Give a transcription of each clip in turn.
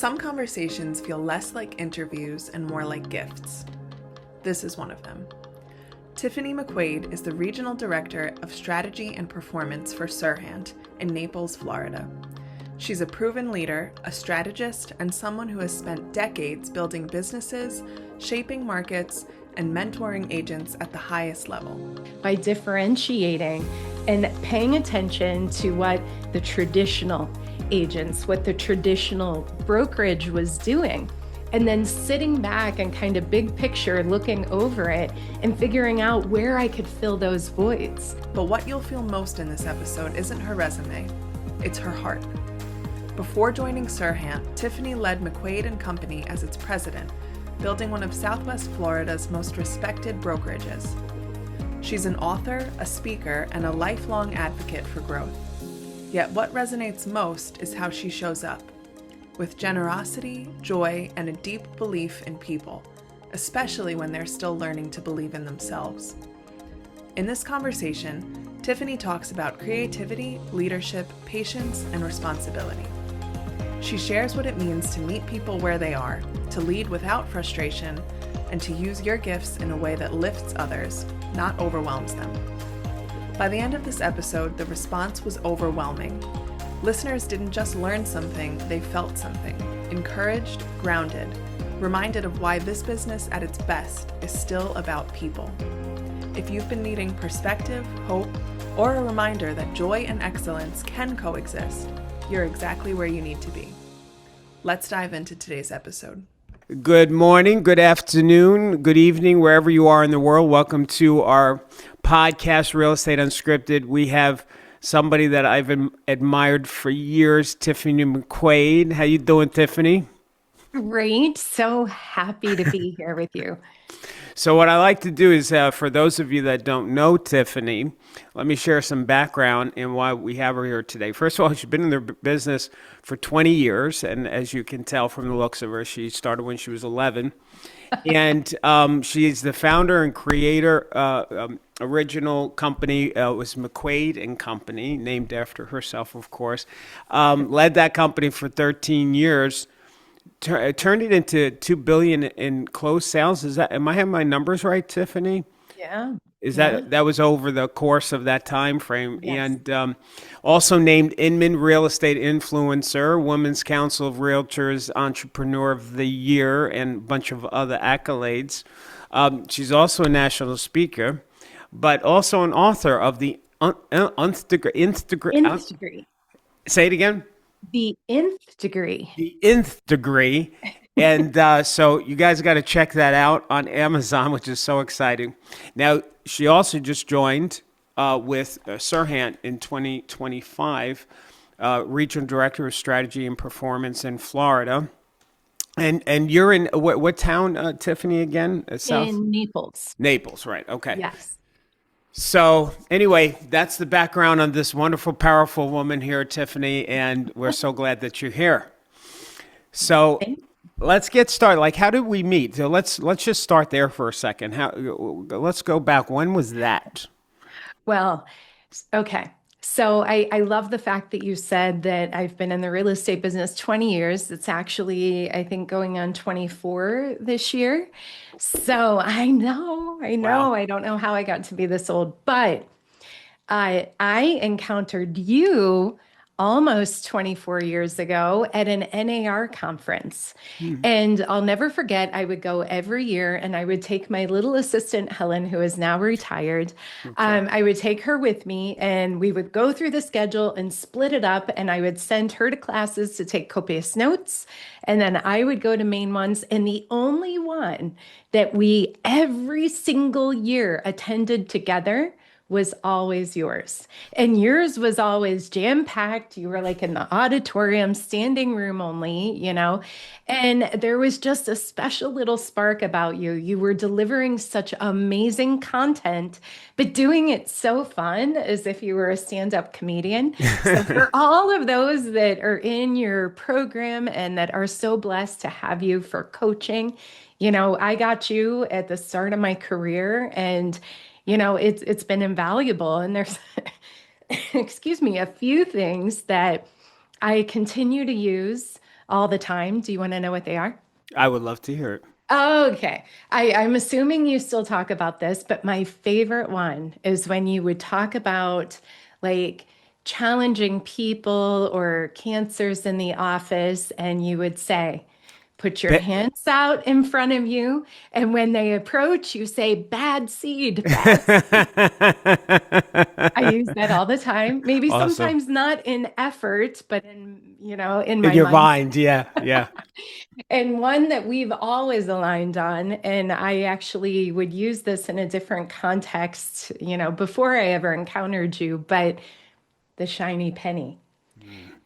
Some conversations feel less like interviews and more like gifts. This is one of them. Tiffany McQuaid is the Regional Director of Strategy and Performance for SERHANT in Naples, Florida. She's a proven leader, a strategist, and someone who has spent decades building businesses, shaping markets, and mentoring agents at the highest level. By differentiating and paying attention to what the traditional agents, what the traditional brokerage was doing, and then sitting back and kind of big picture looking over it and figuring out where I could fill those voids. But what you'll feel most in this episode isn't her resume, it's her heart. Before joining SERHANT, Tiffany led McQuaid Company as its president, building one of Southwest Florida's most respected brokerages. She's an author, a speaker, and a lifelong advocate for growth. Yet what resonates most is how she shows up, with generosity, joy, and a deep belief in people, especially when they're still learning to believe in themselves. In this conversation, Tiffany talks about creativity, leadership, patience, and responsibility. She shares what it means to meet people where they are, to lead without frustration, and to use your gifts in a way that lifts others, not overwhelms them. By the end of this episode, the response was overwhelming. Listeners didn't just learn something, they felt something, encouraged, grounded, reminded of why this business at its best is still about people. If you've been needing perspective, hope, or a reminder that joy and excellence can coexist, you're exactly where you need to be. Let's dive into today's episode. Good morning, good afternoon, good evening, wherever you are in the world. Welcome to our podcast, Real Estate Unscripted. We have somebody that I've admired for years, Tiffany McQuaid. How you doing, Tiffany? Great. So happy to be here with you. So what I like to do is, for those of you that don't know Tiffany, let me share some background in why we have her here today. First of all, she's been in the business for 20 years, and as you can tell from the looks of her, she started when she was 11. And she's the founder and creator. Original company was McQuaid Company, named after herself, of course. Led that company for 13 years. Turned it into $2 billion in closed sales. Am I having my numbers right, Tiffany? Yeah. That was over the course of that time frame? Yes. And also named Inman Real Estate Influencer, Women's Council of Realtors Entrepreneur of the Year, and a bunch of other accolades. She's also a national speaker, but also an author of the Nth Degree. Say it again. The Nth Degree. The Nth Degree. And so you guys got to check that out on Amazon, which is so exciting. Now, she also just joined with SERHANT in 2025, Regional Director of Strategy and Performance in Florida. And you're in what town, Tiffany, again? South? In Naples. Naples, right. Okay. Yes. So anyway, that's the background on this wonderful, powerful woman here, Tiffany, and we're so glad that you're here. So let's get started. Like, how did we meet? So let's just start there for a second. Let's go back. When was that? Well, okay. So I love the fact that you said that I've been in the real estate business 20 years. It's actually, I think, going on 24 this year. So I know. Wow. I don't know how I got to be this old, but I encountered you almost 24 years ago at an NAR conference. And I'll never forget, I would go every year and I would take my little assistant, Helen, who is now retired. Okay. I would take her with me and we would go through the schedule and split it up. And I would send her to classes to take copious notes. And then I would go to main ones. And the only one that we every single year attended together was always yours. And yours was always jam-packed. You were like in the auditorium, standing room only, and there was just a special little spark about you. You were delivering such amazing content, but doing it so fun as if you were a stand-up comedian. So for all of those that are in your program and that are so blessed to have you for coaching, I got you at the start of my career, and it's been invaluable. And there's, excuse me, a few things that I continue to use all the time. Do you want to know what they are? I would love to hear it. Okay. I'm assuming you still talk about this, but my favorite one is when you would talk about like challenging people or cancers in the office, and you would say, put your Be- hands out in front of you. And when they approach, you say, bad seed, bad seed. I use that all the time. Maybe Awesome. sometimes not in effort, but in In my your mind. mind, yeah, yeah. And one that we've always aligned on, and I actually would use this in a different context, before I ever encountered you, but the shiny penny.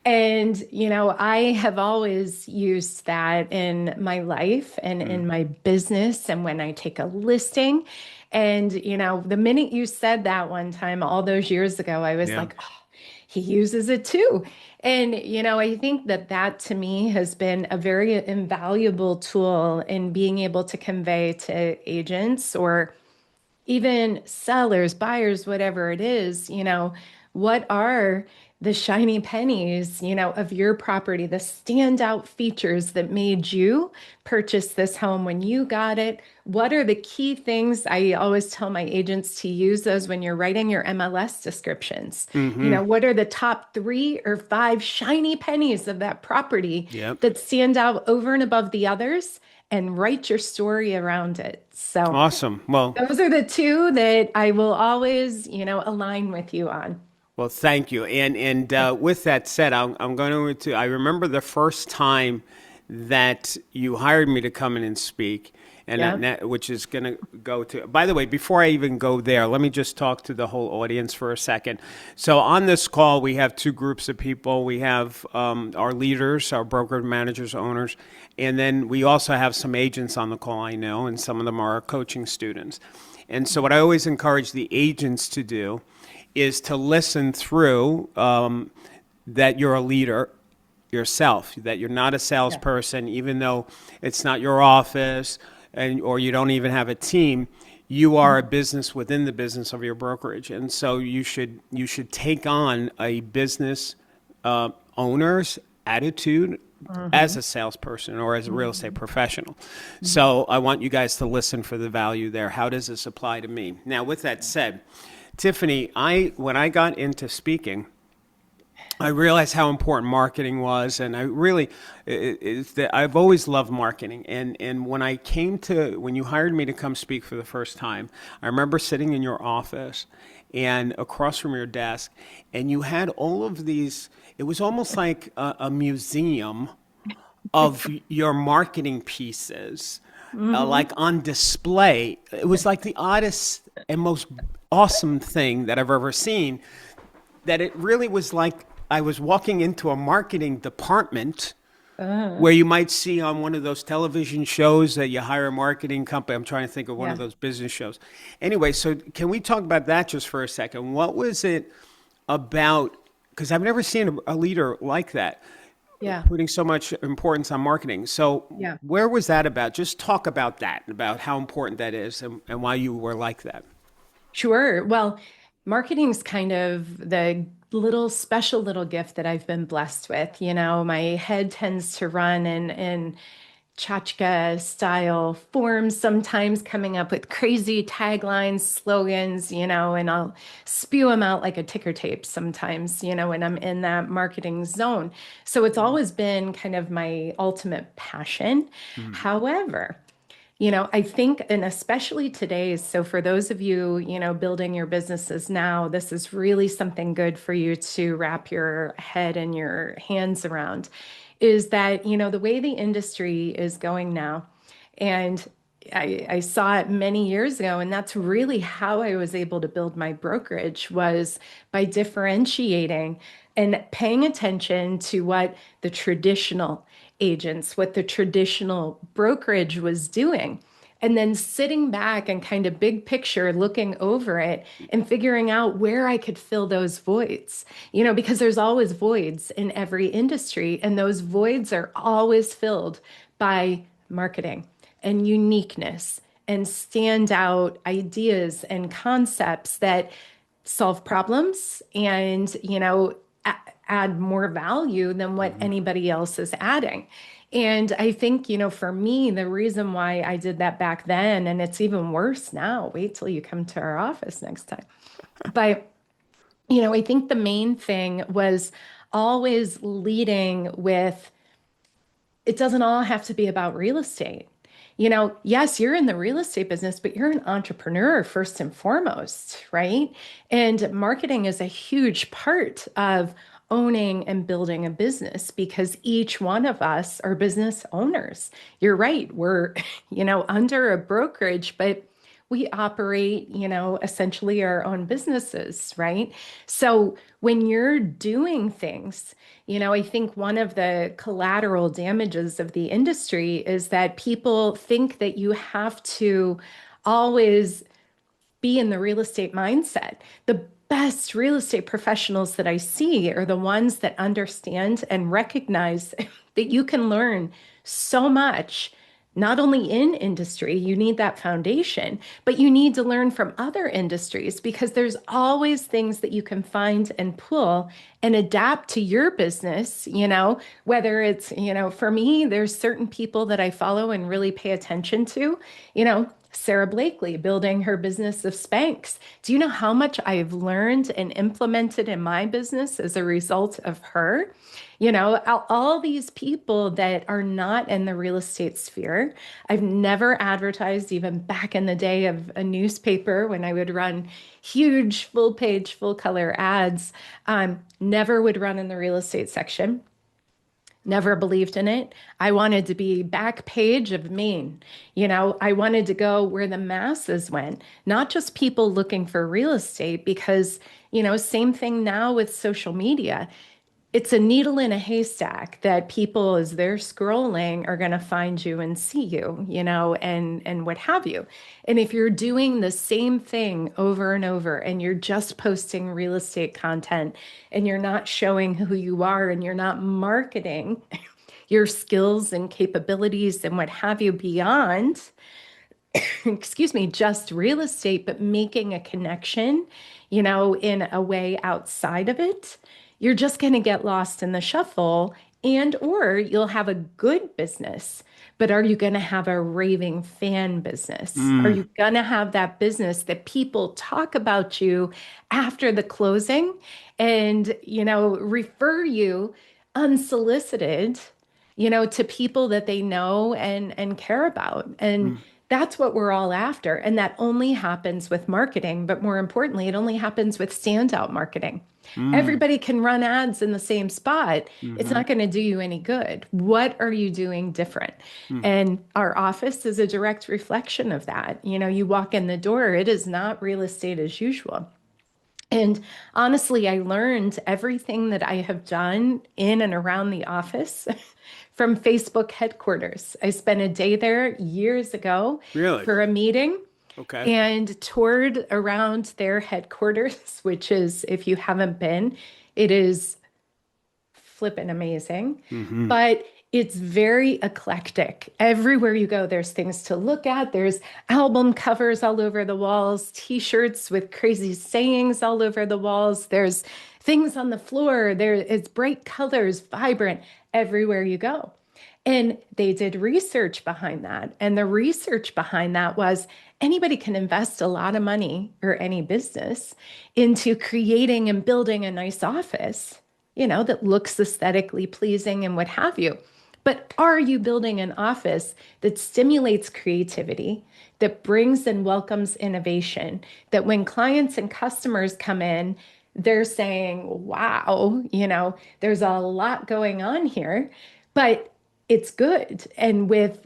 And, I have always used that in my life and in my business and when I take a listing. And, the minute you said that one time, all those years ago, I was Yeah. like, oh, he uses it too. And, I think that that to me has been a very invaluable tool in being able to convey to agents or even sellers, buyers, whatever it is, what are the shiny pennies, of your property, the standout features that made you purchase this home when you got it? What are the key things? I always tell my agents to use those when you're writing your MLS descriptions. Mm-hmm. What are the top 3 or 5 shiny pennies of that property Yep. that stand out over and above the others? And write your story around it. So, Awesome. Well, those are the two that I will always, align with you on. well, thank you. And with that said, I'm going to. I remember the first time that you hired me to come in and speak, and Yeah. which is going to go to. By the way, before I even go there, let me just talk to the whole audience for a second. So on this call, we have two groups of people. We have our leaders, our broker managers, owners, and then we also have some agents on the call. I know, and some of them are our coaching students. And so what I always encourage the agents to do is to listen through that you're a leader yourself, that you're not a salesperson, even though it's not your office or you don't even have a team. You are a business within the business of your brokerage, and so you should take on a business owner's attitude as a salesperson or as a real estate professional. So I want you guys to listen for the value there. How does this apply to me? Now, with that said, Tiffany, when I got into speaking, I realized how important marketing was, and I really, I've always loved marketing. And when you hired me to come speak for the first time, I remember sitting in your office and across from your desk, and you had all of these. It was almost like a museum of your marketing pieces, like on display. It was like the oddest and most awesome thing that I've ever seen. That it really was like I was walking into a marketing department where you might see on one of those television shows that you hire a marketing company. I'm trying to think of one of Yeah. those business shows. Anyway, so can we talk about that just for a second? What was it about? Because I've never seen a leader like that, Yeah. putting so much importance on marketing. So Yeah. where was that about? Just talk about that, about how important that is and why you were like that. Sure. Well, marketing's kind of the special little gift that I've been blessed with. My head tends to run in tchotchke style forms, sometimes coming up with crazy taglines, slogans, and I'll spew them out like a ticker tape sometimes, when I'm in that marketing zone. So it's always been kind of my ultimate passion. However, I think, and especially today, so for those of you, building your businesses now, this is really something good for you to wrap your head and your hands around, is that, the way the industry is going now, and I saw it many years ago, and that's really how I was able to build my brokerage, was by differentiating and paying attention to what the traditional agents, what the traditional brokerage was doing. And then sitting back and kind of big picture looking over it and figuring out where I could fill those voids, because there's always voids in every industry, and those voids are always filled by marketing and uniqueness and standout ideas and concepts that solve problems and, add more value than what anybody else is adding. And I think, for me, the reason why I did that back then, and it's even worse now, wait till you come to our office next time. But, I think the main thing was always leading with, it doesn't all have to be about real estate. Yes, you're in the real estate business, but you're an entrepreneur first and foremost, right? And marketing is a huge part of owning and building a business because each one of us are business owners. You're right. We're, under a brokerage, but we operate, essentially our own businesses, right? So when you're doing things, I think one of the collateral damages of the industry is that people think that you have to always be in the real estate mindset. The best real estate professionals that I see are the ones that understand and recognize that you can learn so much. Not only in industry, you need that foundation, but you need to learn from other industries because there's always things that you can find and pull and adapt to your business, whether it's, for me, there's certain people that I follow and really pay attention to, Sarah Blakely building her business of Spanx. Do you know how much I've learned and implemented in my business as a result of her? All these people that are not in the real estate sphere. I've never advertised, even back in the day of a newspaper when I would run huge full page, full color ads, never would run in the real estate section. Never believed in it. I wanted to be back page of Maine. I wanted to go where the masses went, not just people looking for real estate, because, same thing now with social media. It's a needle in a haystack that people, as they're scrolling, are going to find you and see you, and what have you. And if you're doing the same thing over and over and you're just posting real estate content and you're not showing who you are and you're not marketing your skills and capabilities and what have you beyond, excuse me, just real estate, but making a connection, in a way outside of it, you're just going to get lost in the shuffle or you'll have a good business, but are you going to have a raving fan business? Are you going to have that business that people talk about you after the closing and, refer you unsolicited, to people that they know and care about? And that's what we're all after. And that only happens with marketing, but more importantly, it only happens with standout marketing. Everybody can run ads in the same spot. It's not going to do you any good. What are you doing different? And our office is a direct reflection of that. You walk in the door, it is not real estate as usual. And honestly, I learned everything that I have done in and around the office from Facebook headquarters. I spent a day there years ago for a meeting. Okay. And toured around their headquarters, which is, if you haven't been, it is flippin' amazing. But it's very eclectic. Everywhere you go, there's things to look at. There's album covers all over the walls, t-shirts with crazy sayings all over the walls. There's things on the floor. It's bright colors, vibrant, everywhere you go. And they did research behind that. And the research behind that was anybody can invest a lot of money, or any business, into creating and building a nice office, that looks aesthetically pleasing and what have you. But are you building an office that stimulates creativity, that brings and welcomes innovation, that when clients and customers come in, they're saying, wow, there's a lot going on here, but it's good. And with,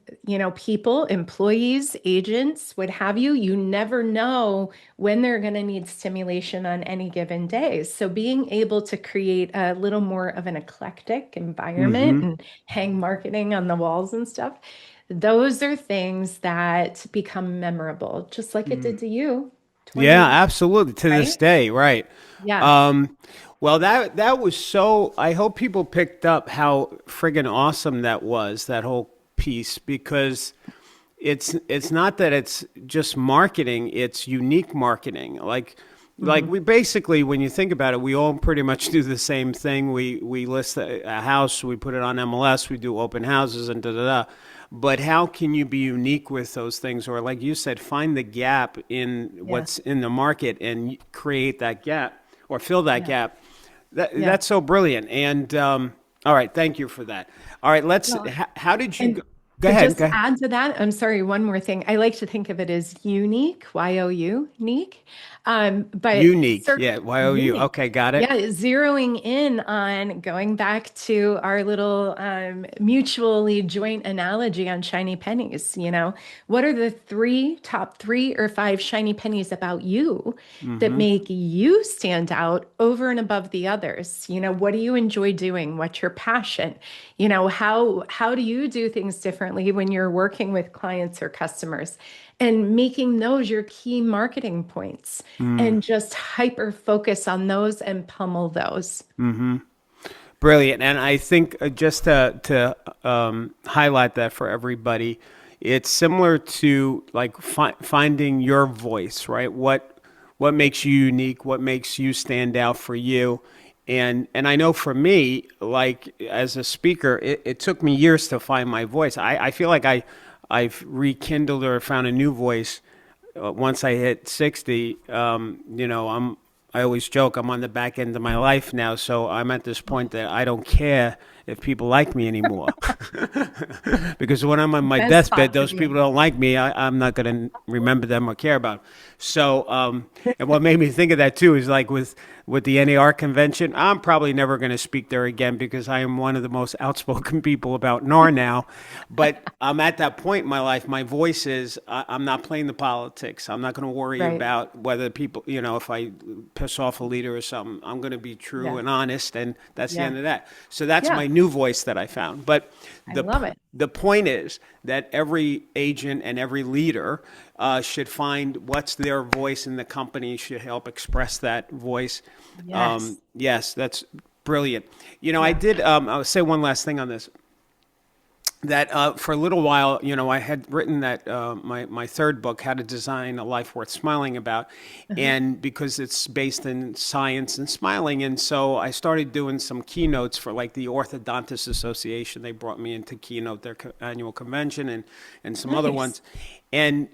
people, employees, agents, what have you, you never know when they're going to need stimulation on any given day. So being able to create a little more of an eclectic environment and hang marketing on the walls and stuff, those are things that become memorable, just like it did to you. Yeah, absolutely. To this day, right. Yeah. Well, that was so, I hope people picked up how friggin' awesome that was, that whole piece, because it's not that it's just marketing, it's unique marketing. Like, like we basically, when you think about it, we all pretty much do the same thing. We list a house, we put it on MLS, we do open houses and da da da. But how can you be unique with those things, or like you said, find the gap in Yeah. what's in the market and create that gap or fill that Yeah. gap? Yeah. That's so brilliant. And all right, thank you for that. All right, let's. Well, How did you and go? Go to ahead. just Go ahead. add to that, I'm sorry, one more thing. I like to think of it as unique, Y-O-U, unique. But Unique. Yeah. YOU. unique. Okay, got it. Yeah, zeroing in on going back to our little mutually joint analogy on shiny pennies. What are the top 3 or 5 shiny pennies about you that Mm-hmm. make you stand out over and above the others? What do you enjoy doing? What's your passion? How do you do things differently when you're working with clients or customers? And making those your key marketing points and just hyper focus on those and pummel those. Brilliant. And I think just to highlight that for everybody, it's similar to like finding your voice, right? What makes you unique? What makes you stand out for you? And I know for me, like as a speaker, it took me years to find my voice. I feel like I've rekindled or found a new voice once I hit 60. I always joke I'm on the back end of my life now, so I'm at this point that I don't care if people like me anymore. Because when I'm on my Best deathbed, spot to those be people in. don't like me. I'm not going to remember them or care about them. So, and what made me think of that too is like with the NAR convention, I'm probably never going to speak there again because I am one of the most outspoken people about NAR now. But I'm at that point in my life. My voice is I'm not playing the politics. I'm not going to worry Right. about whether people, if I piss off a leader or something. I'm going to be true Yeah. and honest, and that's the Yeah. end of that. So that's Yeah. my new voice that I found. But I the love it. the point is that every agent and every leader should find what's their voice in the company, should help express that voice. Yes. Yes, that's brilliant. I Yeah. did, I'll say one last thing on this. That for a little while, I had written that my third book, How to Design a Life Worth Smiling About, and because it's based in science and smiling, and so I started doing some keynotes for like the Orthodontists Association. They brought me in to keynote their annual convention and some other Nice. ones, and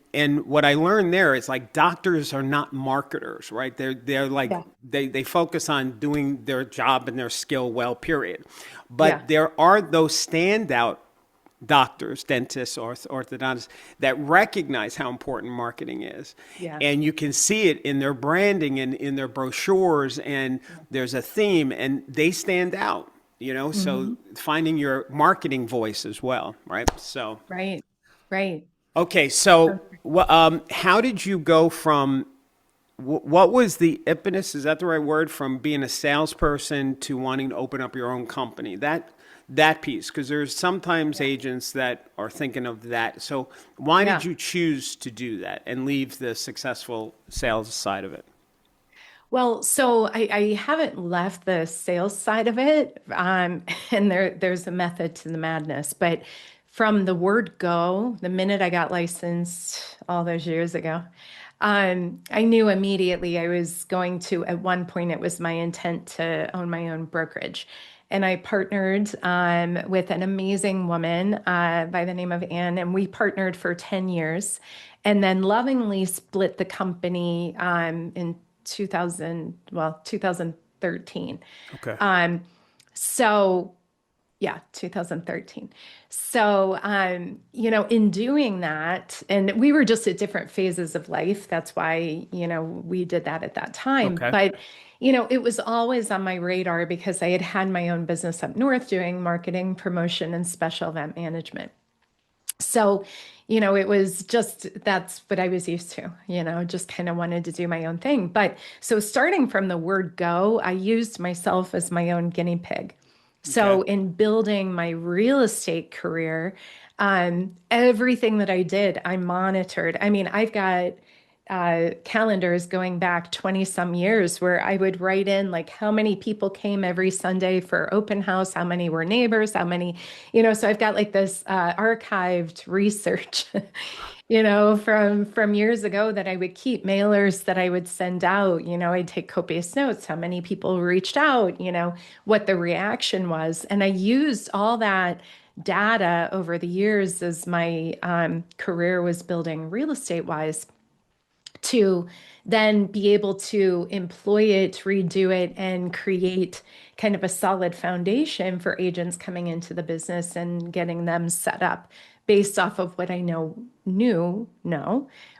what I learned there is like doctors are not marketers, right? They're like Yeah. they focus on doing their job and their skill well, period. Yeah. But there are those standout doctors, dentists, or orthodontists that recognize how important marketing is. Yeah. And you can see it in their branding and in their brochures, and there's a theme, and they stand out, so finding your marketing voice as well, right? So, Right. Right. okay, so how did you go from what was the impetus? Is that the right word? From being a salesperson to wanting to open up your own company? That piece, because there's sometimes agents that are thinking of that. So why Yeah. did you choose to do that and leave the successful sales side of it? Well, so I haven't left the sales side of it, and there's a method to the madness. But from the word go, the minute I got licensed all those years ago, I knew immediately I was going to, at one point, it was my intent to own my own brokerage. And I partnered with an amazing woman by the name of Anne, and we partnered for 10 years and then lovingly split the company in 2013. Okay. So yeah, 2013. So, in doing that, and we were just at different phases of life. That's why, we did that at that time. Okay. But, it was always on my radar because I had had my own business up north doing marketing, promotion, and special event management. So, it was just, that's what I was used to, just kind of wanted to do my own thing. But so starting from the word go, I used myself as my own guinea pig. So Okay. in building my real estate career, everything that I did, I monitored. I mean, I've got calendars going back 20 some years where I would write in like how many people came every Sunday for open house, how many were neighbors, how many, so I've got like this archived research, from years ago that I would keep, mailers that I would send out, I'd take copious notes, how many people reached out, what the reaction was. And I used all that data over the years as my career was building real estate wise to then be able to employ it, redo it, and create kind of a solid foundation for agents coming into the business and getting them set up based off of what I know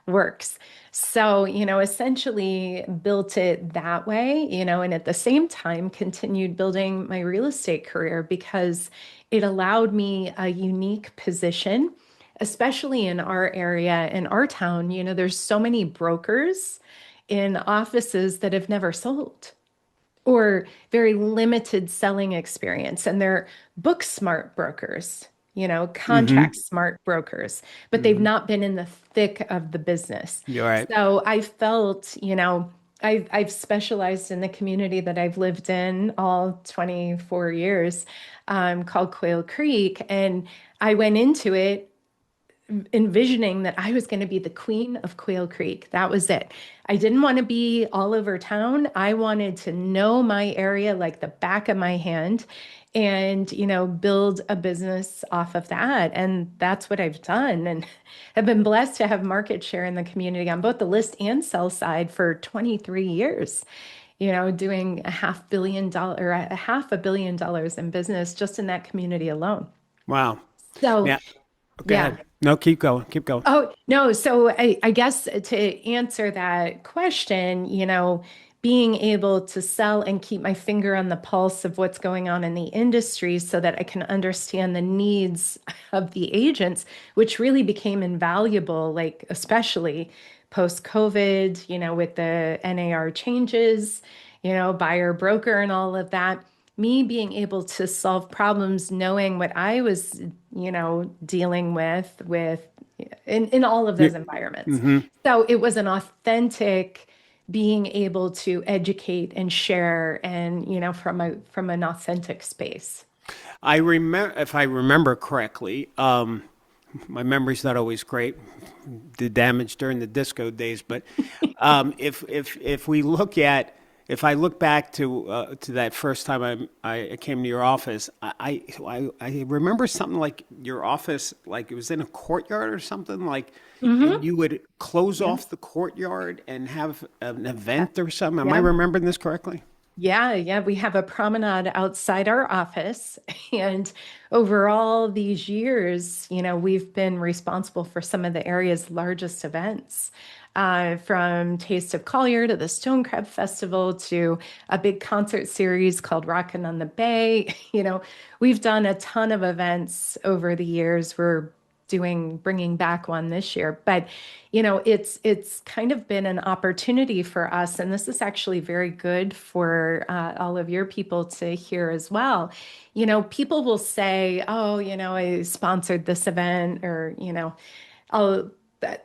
works. So, essentially built it that way, and at the same time continued building my real estate career because it allowed me a unique position, especially in our area, in our town. There's so many brokers in offices that have never sold or very limited selling experience, and they're book smart brokers, contract smart brokers, but they've not been in the thick of the business. You're right. So I felt, I've specialized in the community that I've lived in all 24 years, called Quail Creek. And I went into it envisioning that I was going to be the queen of Quail Creek. That was it. I didn't want to be all over town. I wanted to know my area like the back of my hand and, build a business off of that. And that's what I've done. And have been blessed to have market share in the community on both the list and sell side for 23 years, doing $500 million in business just in that community alone. Wow. So, yeah. Okay. yeah. No, keep going. Keep going. Oh, no. So I guess to answer that question, being able to sell and keep my finger on the pulse of what's going on in the industry so that I can understand the needs of the agents, which really became invaluable, like especially post-COVID, with the NAR changes, buyer broker and all of that. Me being able to solve problems, knowing what I was, dealing with in all of those environments. So it was an authentic being able to educate and share and, from an authentic space. I remember, if I remember correctly, my memory's not always great, the damage during the disco days, but if I look back to that first time I came to your office, I remember something like your office, like it was in a courtyard or something, like and you would close off the courtyard and have an event or something. Am I remembering this correctly? Yeah. We have a promenade outside our office. And over all these years, we've been responsible for some of the area's largest events. From Taste of Collier to the Stone Crab Festival to a big concert series called Rockin' on the Bay. We've done a ton of events over the years. We're bringing back one this year, but it's kind of been an opportunity for us. And this is actually very good for all of your people to hear as well. People will say, oh, I sponsored this event, or,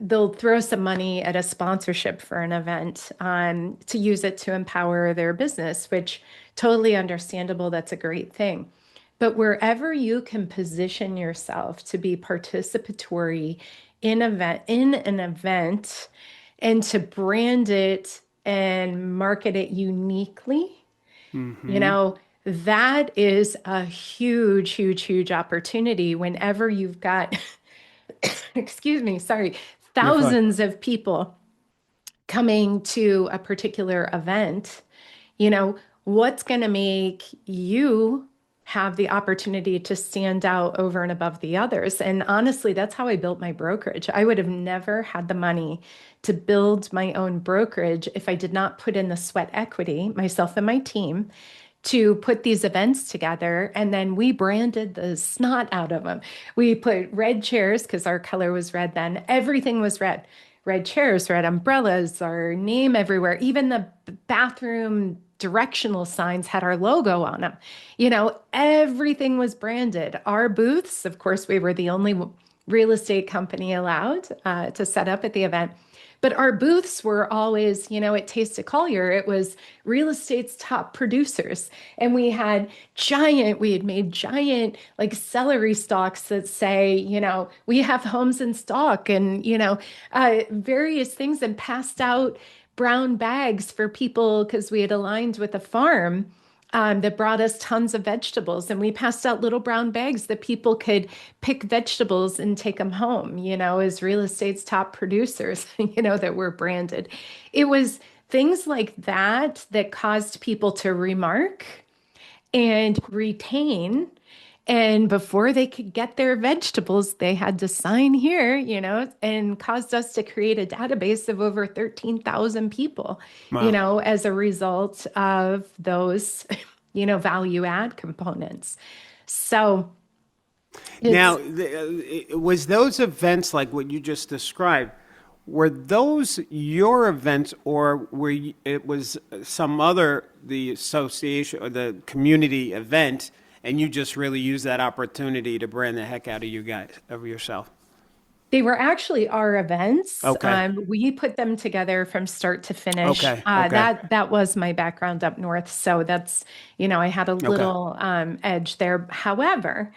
they'll throw some money at a sponsorship for an event to use it to empower their business, which totally understandable. That's a great thing. But wherever you can position yourself to be participatory in an event and to brand it and market it uniquely, that is a huge, huge, huge opportunity whenever you've got excuse me, sorry, thousands of people coming to a particular event. What's going to make you have the opportunity to stand out over and above the others? And honestly, that's how I built my brokerage. I would have never had the money to build my own brokerage if I did not put in the sweat equity, myself and my team, to put these events together. And then we branded the snot out of them. We put red chairs because our color was red then. Everything was red. Red chairs, red umbrellas, our name everywhere. Even the bathroom directional signs had our logo on them. Everything was branded. Our booths, of course, we were the only real estate company allowed to set up at the event. But our booths were always, at Taste of Collier, it was real estate's top producers. And we had made giant like celery stalks that say, we have homes in stock and, various things, and passed out brown bags for people because we had aligned with a farm that brought us tons of vegetables. And we passed out little brown bags that people could pick vegetables and take them home, as real estate's top producers, that were branded. It was things like that that caused people to remark and retain. And before they could get their vegetables, they had to sign here, and caused us to create a database of over 13,000 people, Wow. as a result of those, value add components. So Now, it's, was those events like what you just described? Were those your events, or it was some other the association or the community event, and you just really used that opportunity to brand the heck out of you guys of yourself? they were actually our events. Okay. We put them together from start to finish. Okay. Okay. That was my background up north, so that's I had a Okay. little edge there. However,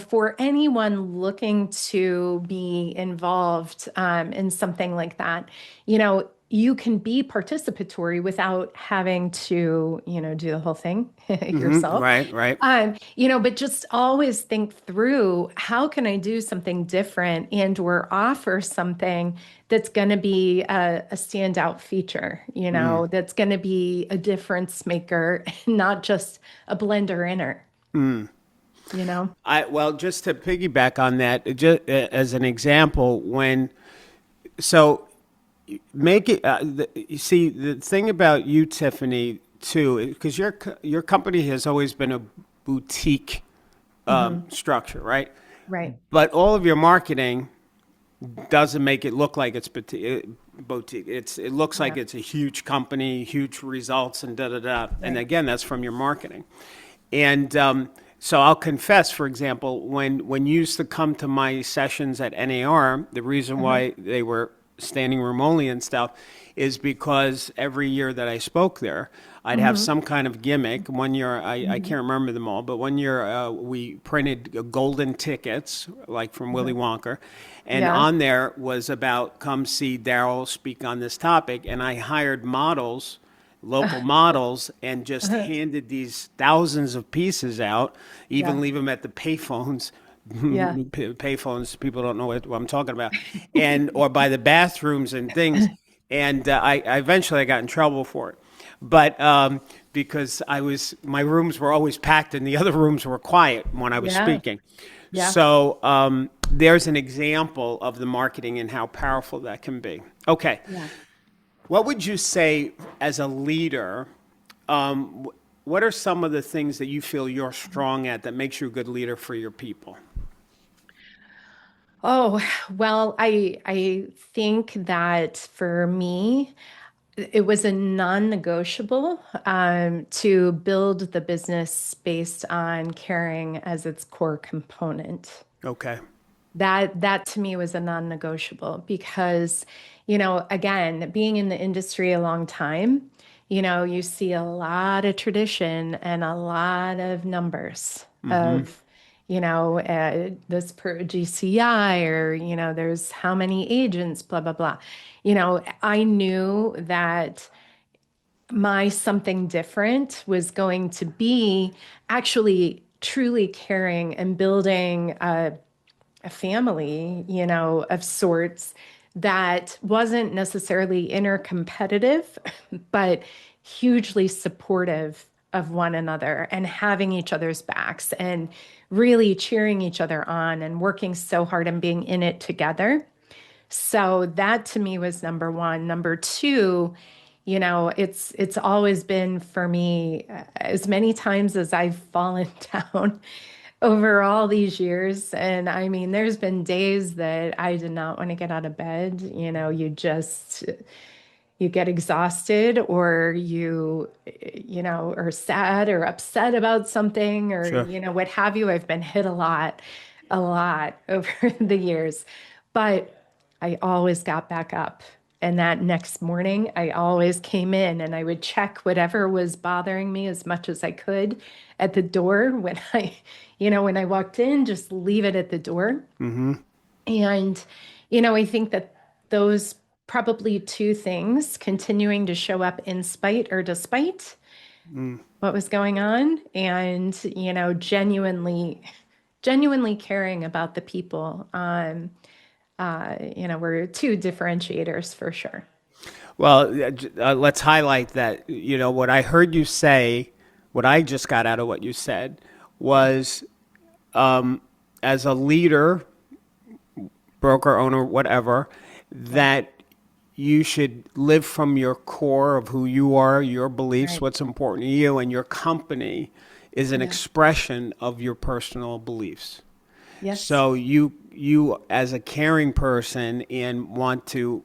for anyone looking to be involved in something like that, you can be participatory without having to, do the whole thing yourself. Right. Right. But just always think through, how can I do something different and or offer something that's going to be a standout feature, that's going to be a difference maker, not just a blender inner, Well, just to piggyback on that, just as an example, so make it. You see, the thing about you, Tiffany, too, because your company has always been a boutique structure, right? Right. But all of your marketing doesn't make it look like it's boutique. It looks like Yeah. it's a huge company, huge results, and da da da. And again, that's from your marketing. And so I'll confess, for example, when you used to come to my sessions at NAR, the reason why they were standing room only and stuff is because every year that I spoke there, I'd have some kind of gimmick. One year, I can't remember them all, but one year we printed golden tickets, like from Willy Wonka, and Yeah. on there was about come see Darryl speak on this topic, and I hired models, local models, and just handed these thousands of pieces out, even Yeah. leave them at the payphones. Yeah. Payphones, people don't know what I'm talking about, and or by the bathrooms and things. And I eventually got in trouble for it, but because my rooms were always packed and the other rooms were quiet when I was Yeah. speaking. Yeah. So there's an example of the marketing and how powerful that can be. Okay, Yeah. what would you say as a leader? What are some of the things that you feel you're strong at that makes you a good leader for your people? Oh, well, I think that for me, it was a non-negotiable to build the business based on caring as its core component. Okay. That to me was a non-negotiable because, again, being in the industry a long time, you see a lot of tradition and a lot of numbers of, this per GCI or, there's how many agents, blah, blah, blah. I knew that my something different was going to be actually truly caring and building a family, of sorts that wasn't necessarily intercompetitive, but hugely supportive of one another and having each other's backs and really cheering each other on and working so hard and being in it together. So that to me was number one. Number two, it's always been for me, as many times as I've fallen down over all these years. And I mean, there's been days that I did not want to get out of bed. You get exhausted or are sad or upset about something or, Sure. what have you. I've been hit a lot a lot over the years, but I always got back up. And that next morning, I always came in and I would check whatever was bothering me as much as I could at the door when when I walked in, just leave it at the door. And, I think that those probably two things continuing to show up in spite or despite what was going on and, genuinely caring about the people, were two differentiators for sure. Well, let's highlight that. What I heard you say, what I just got out of what you said was, as a leader, broker, owner, whatever, that you should live from your core of who you are, your beliefs, Right. what's important to you, and your company is an Yeah. expression of your personal beliefs. Yes. So you as a caring person and want to,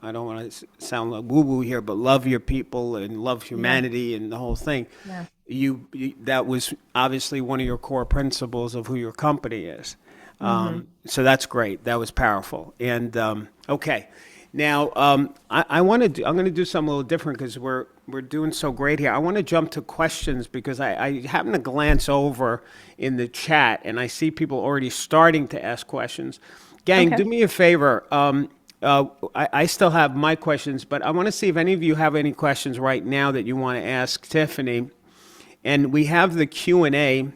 I don't want to sound like woo woo here, but love your people and love humanity and the whole thing. Yeah. You that was obviously one of your core principles of who your company is. So that's great. That was powerful. And okay, now I want to. I'm going to do something a little different because we're doing so great here. I want to jump to questions because I happen to glance over in the chat and I see people already starting to ask questions. Gang, Okay. do me a favor. I still have my questions, but I want to see if any of you have any questions right now that you want to ask Tiffany. And we have the Q&A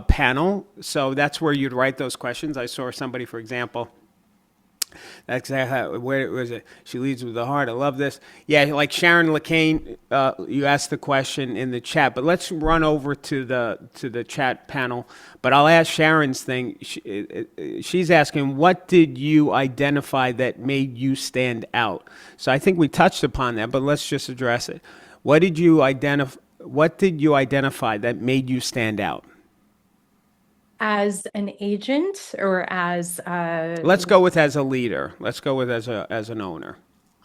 panel, so that's where you'd write those questions. I saw somebody, for example, that's where was it? She leads with the heart. I love this. Yeah, like Sharon LeCain, you asked the question in the chat, but let's run over to the chat panel. But I'll ask Sharon's thing. She's asking, what did you identify that made you stand out? So I think we touched upon that, but let's just address it. What did you identify that made you stand out? As an agent or as Let's go with as a leader. Let's go with as an owner.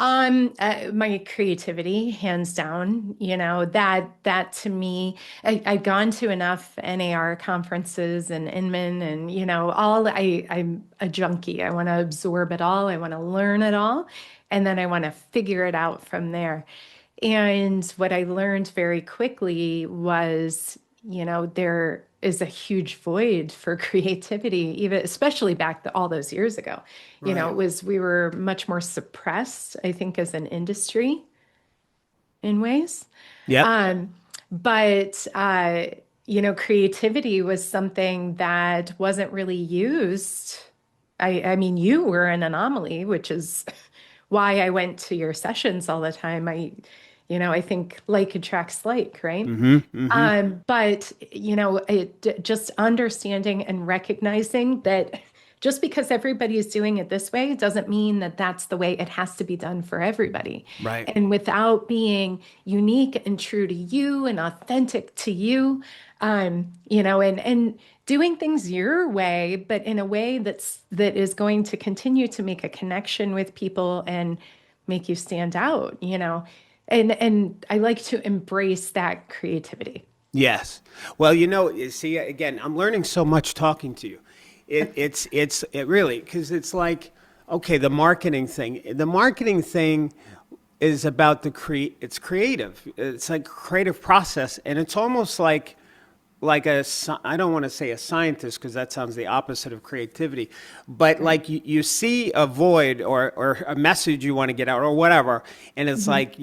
my creativity, hands down, that to me, I'd gone to enough NAR conferences and Inman and, I'm a junkie. I want to absorb it all. I want to learn it all. And then I want to figure it out from there. And what I learned very quickly was, there is a huge void for creativity, even especially back all those years ago. Right. We were much more suppressed, I think, as an industry in ways. Yep. But creativity was something that wasn't really used. I mean, you were an anomaly, which is why I went to your sessions all the time. I think like attracts like, right? But just understanding and recognizing that just because everybody is doing it this way doesn't mean that that's the way it has to be done for everybody. Right. And without being unique and true to you and authentic to you, and doing things your way, but in a way that is going to continue to make a connection with people and make you stand out, and I like to embrace that creativity. Yes. Well, you see, again, I'm learning so much talking to you. It really, because it's like, okay, the marketing thing. The marketing thing is about it's creative. It's like a creative process, and it's almost like I don't want to say a scientist because that sounds the opposite of creativity, but like you see a void or a message you want to get out or whatever, and it's like,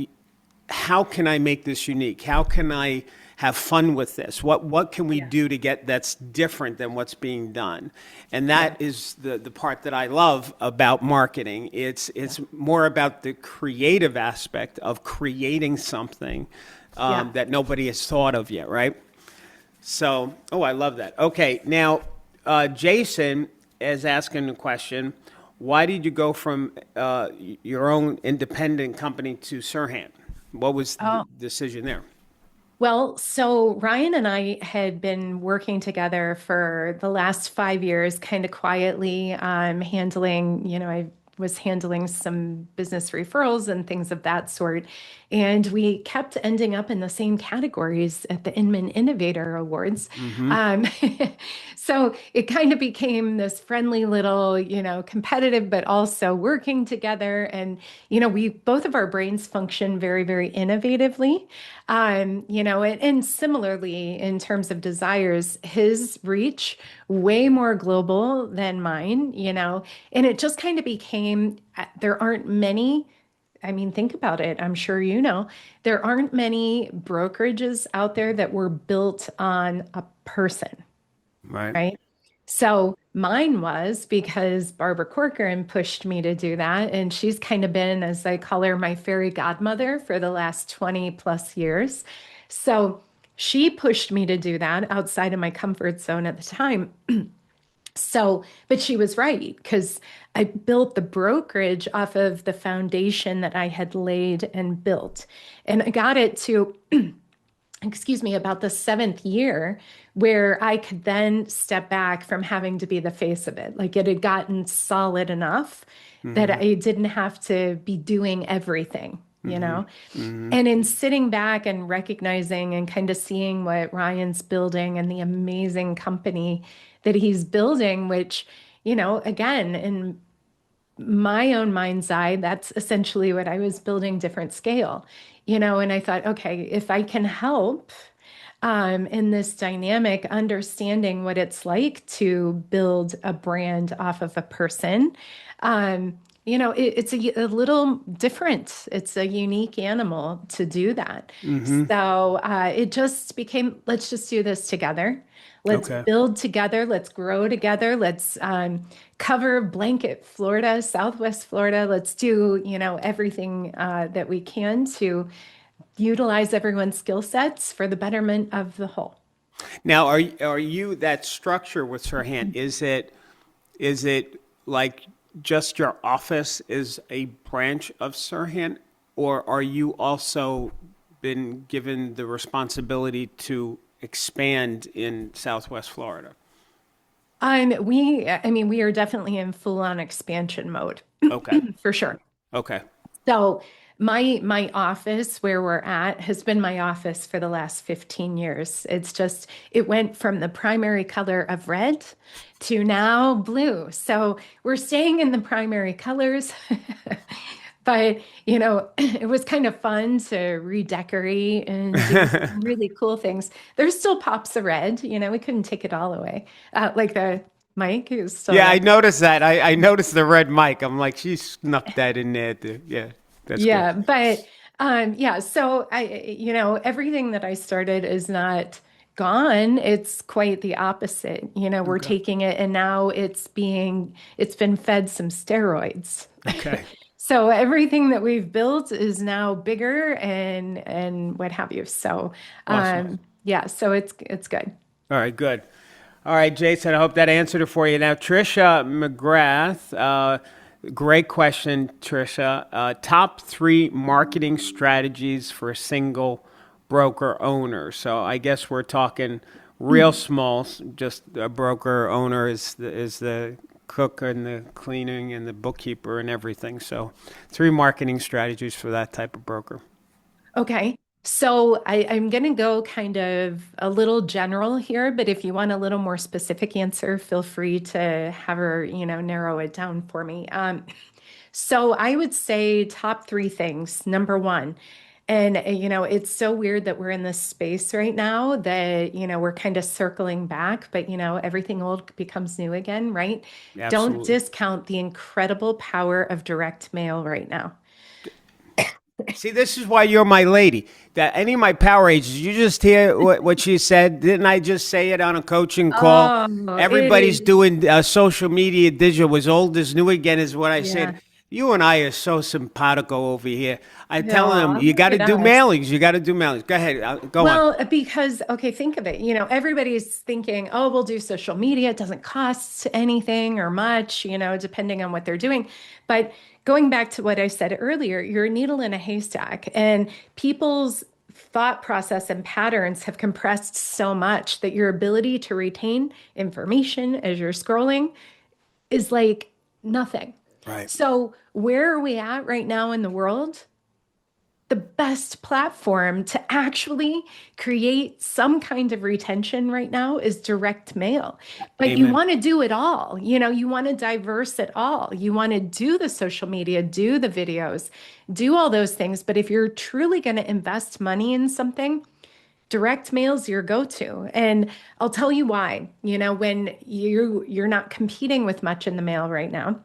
how can I make this unique? How can I have fun with this? What can we do to get that's different than what's being done? And that is the part that I love about marketing. It's more about the creative aspect of creating something that nobody has thought of yet, right? So, I love that. Okay, now Jason is asking a question. Why did you go from your own independent company to SERHANT? What was the decision there? Well, so Ryan and I had been working together for the last 5 years, kind of quietly, handling, was handling some business referrals and things of that sort. And we kept ending up in the same categories at the Inman Innovator Awards. Um, so it kind of became this friendly little, competitive, but also working together. And, we both of our brains function very, very innovatively. And similarly, in terms of desires, his reach way more global than mine, and it just kind of became, there aren't many. I mean, think about it. I'm sure there aren't many brokerages out there that were built on a person, Right. right? So mine was because Barbara Corcoran pushed me to do that. And she's kind of been, as I call her, my fairy godmother for the last 20 plus years. So she pushed me to do that outside of my comfort zone at the time. So, but she was right because I built the brokerage off of the foundation that I had laid and built. And I got it to, excuse me, about the seventh year where I could then step back from having to be the face of it. Like it had gotten solid enough that I didn't have to be doing everything, And in sitting back and recognizing and kind of seeing what Ryan's building and the amazing company that he's building, which, again, in my own mind's eye, that's essentially what I was building, different scale, and I thought, okay, if I can help in this dynamic, understanding what it's like to build a brand off of a person, it's a little different. It's a unique animal to do that. So it just became, let's just do this together. Let's Okay. build together. Let's grow together. Let's cover blanket Florida, Southwest Florida. Let's do, everything that we can to utilize everyone's skill sets for the betterment of the whole. Now, are you that structure with SERHANT? Is it like just your office is a branch of SERHANT, or are you also been given the responsibility to expand in Southwest Florida? We are definitely in full-on expansion mode Okay. for sure. Okay. So my office where we're at has been my office for the last 15 years. It went from the primary color of red to now blue. So we're staying in the primary colors. But, it was kind of fun to redecorate and do some really cool things. There's still pops of red, we couldn't take it all away. Like the mic is still Yeah, I red. noticed that. I noticed the red mic. I'm like, she snuck that in there. Yeah, that's good. Yeah, but yeah, so everything that I started is not gone. It's quite the opposite. We're Okay. taking it and now it's been fed some steroids. Okay. So everything that we've built is now bigger and what have you. So Awesome. yeah, so it's good. All right, good. All right, Jason, I hope that answered it for you. Now, Trisha McGrath, great question, Trisha. Top 3 marketing strategies for a single broker owner. So I guess we're talking real small, just a broker owner is the cook and the cleaning and the bookkeeper and everything. So 3 marketing strategies for that type of broker. Okay. So I'm going to go kind of a little general here, but if you want a little more specific answer, feel free to have her, narrow it down for me. So I would say top 3 things. Number 1, and it's so weird that we're in this space right now that, we're kind of circling back, but everything old becomes new again, right? Don't Absolutely. discount the incredible power of direct mail right now. See, this is why you're my lady. That any of my power agents, you just hear what she said. Didn't I just say it on a coaching call? Oh, it Everybody's is. doing social media digital. Was old is new again, is what I Yeah. said. You and I are so simpatico over here. I tell them, No, you look got to at do us. mailings. You got to do mailings. Go ahead. Go on. Well, because, okay, think of it. Everybody's thinking, oh, we'll do social media. It doesn't cost anything or much, depending on what they're doing. But going back to what I said earlier, you're a needle in a haystack, and people's thought process and patterns have compressed so much that your ability to retain information as you're scrolling is like nothing. Right. So where are we at right now in the world? The best platform to actually create some kind of retention right now is direct mail. But you Amen. want to do it all. You want to diverse it all. You want to do the social media, do the videos, do all those things. But if you're truly going to invest money in something, direct mail's your go-to. And I'll tell you why. When you're not competing with much in the mail right now.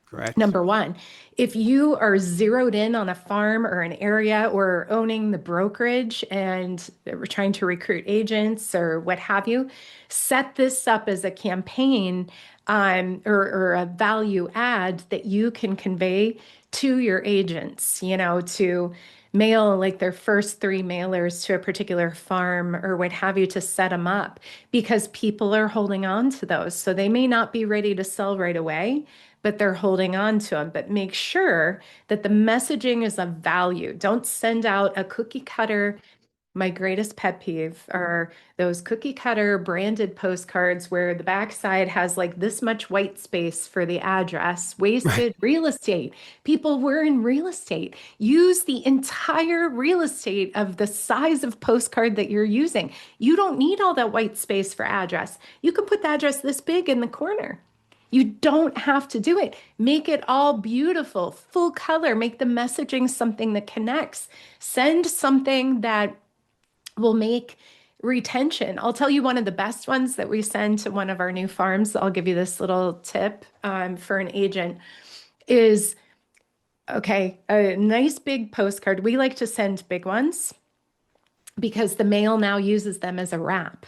Correct. Number one, if you are zeroed in on a farm or an area or owning the brokerage and we're trying to recruit agents or what have you, set this up as a campaign or a value add that you can convey to your agents, to mail like their first 3 mailers to a particular farm or what have you to set them up because people are holding on to those. So they may not be ready to sell right away, but they're holding on to them. But make sure that the messaging is of value. Don't send out a cookie cutter. My greatest pet peeve are those cookie cutter branded postcards where the backside has like this much white space for the address, Right. wasted real estate. People were in real estate. Use the entire real estate of the size of postcard that you're using. You don't need all that white space for address. You can put the address this big in the corner. You don't have to do it. Make it all beautiful, full color. Make the messaging something that connects. Send something that will make retention. I'll tell you one of the best ones that we send to one of our new farms. I'll give you this little tip for an agent is, okay, a nice big postcard. We like to send big ones because the mail now uses them as a wrap.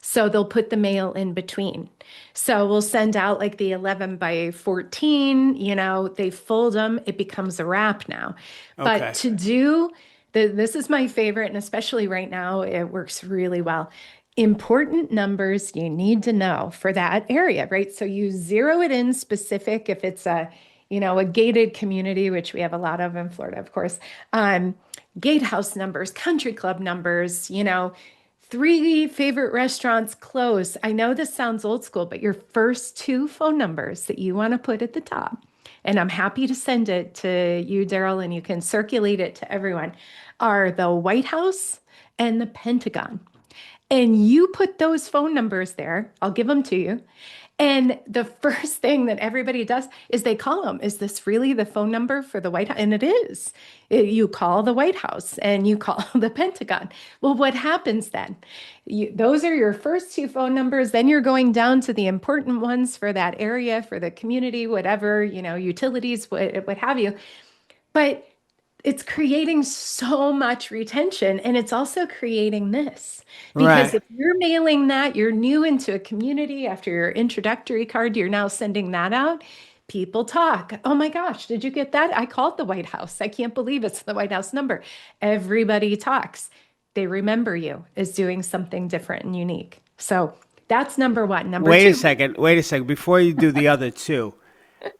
So they'll put the mail in between. So we'll send out like the 11 by 14, they fold them, it becomes a wrap now. But Okay. to do this is my favorite, and especially right now, it works really well. Important numbers you need to know for that area, right? So you zero it in specific if it's a gated community, which we have a lot of in Florida, of course. Gatehouse numbers, country club numbers, 3 favorite restaurants close. I know this sounds old school, but your first 2 phone numbers that you want to put at the top, and I'm happy to send it to you, Darryl, and you can circulate it to everyone, are the White House and the Pentagon. And you put those phone numbers there. I'll give them to you. And the first thing that everybody does is they call them. Is this really the phone number for the White House? And it is. You call the White House and you call the Pentagon. Well, what happens then? Those are your first 2 phone numbers. Then you're going down to the important ones for that area, for the community, whatever, utilities, what have you. But it's creating so much retention, and it's also creating this because Right. if you're mailing that, you're new into a community after your introductory card, you're now sending that out. People talk. Oh my gosh, did you get that? I called the White House. I can't believe it's the White House number. Everybody talks. They remember you as doing something different and unique. So that's number one. Number Wait a two. second. Wait a second. Before you do the other two,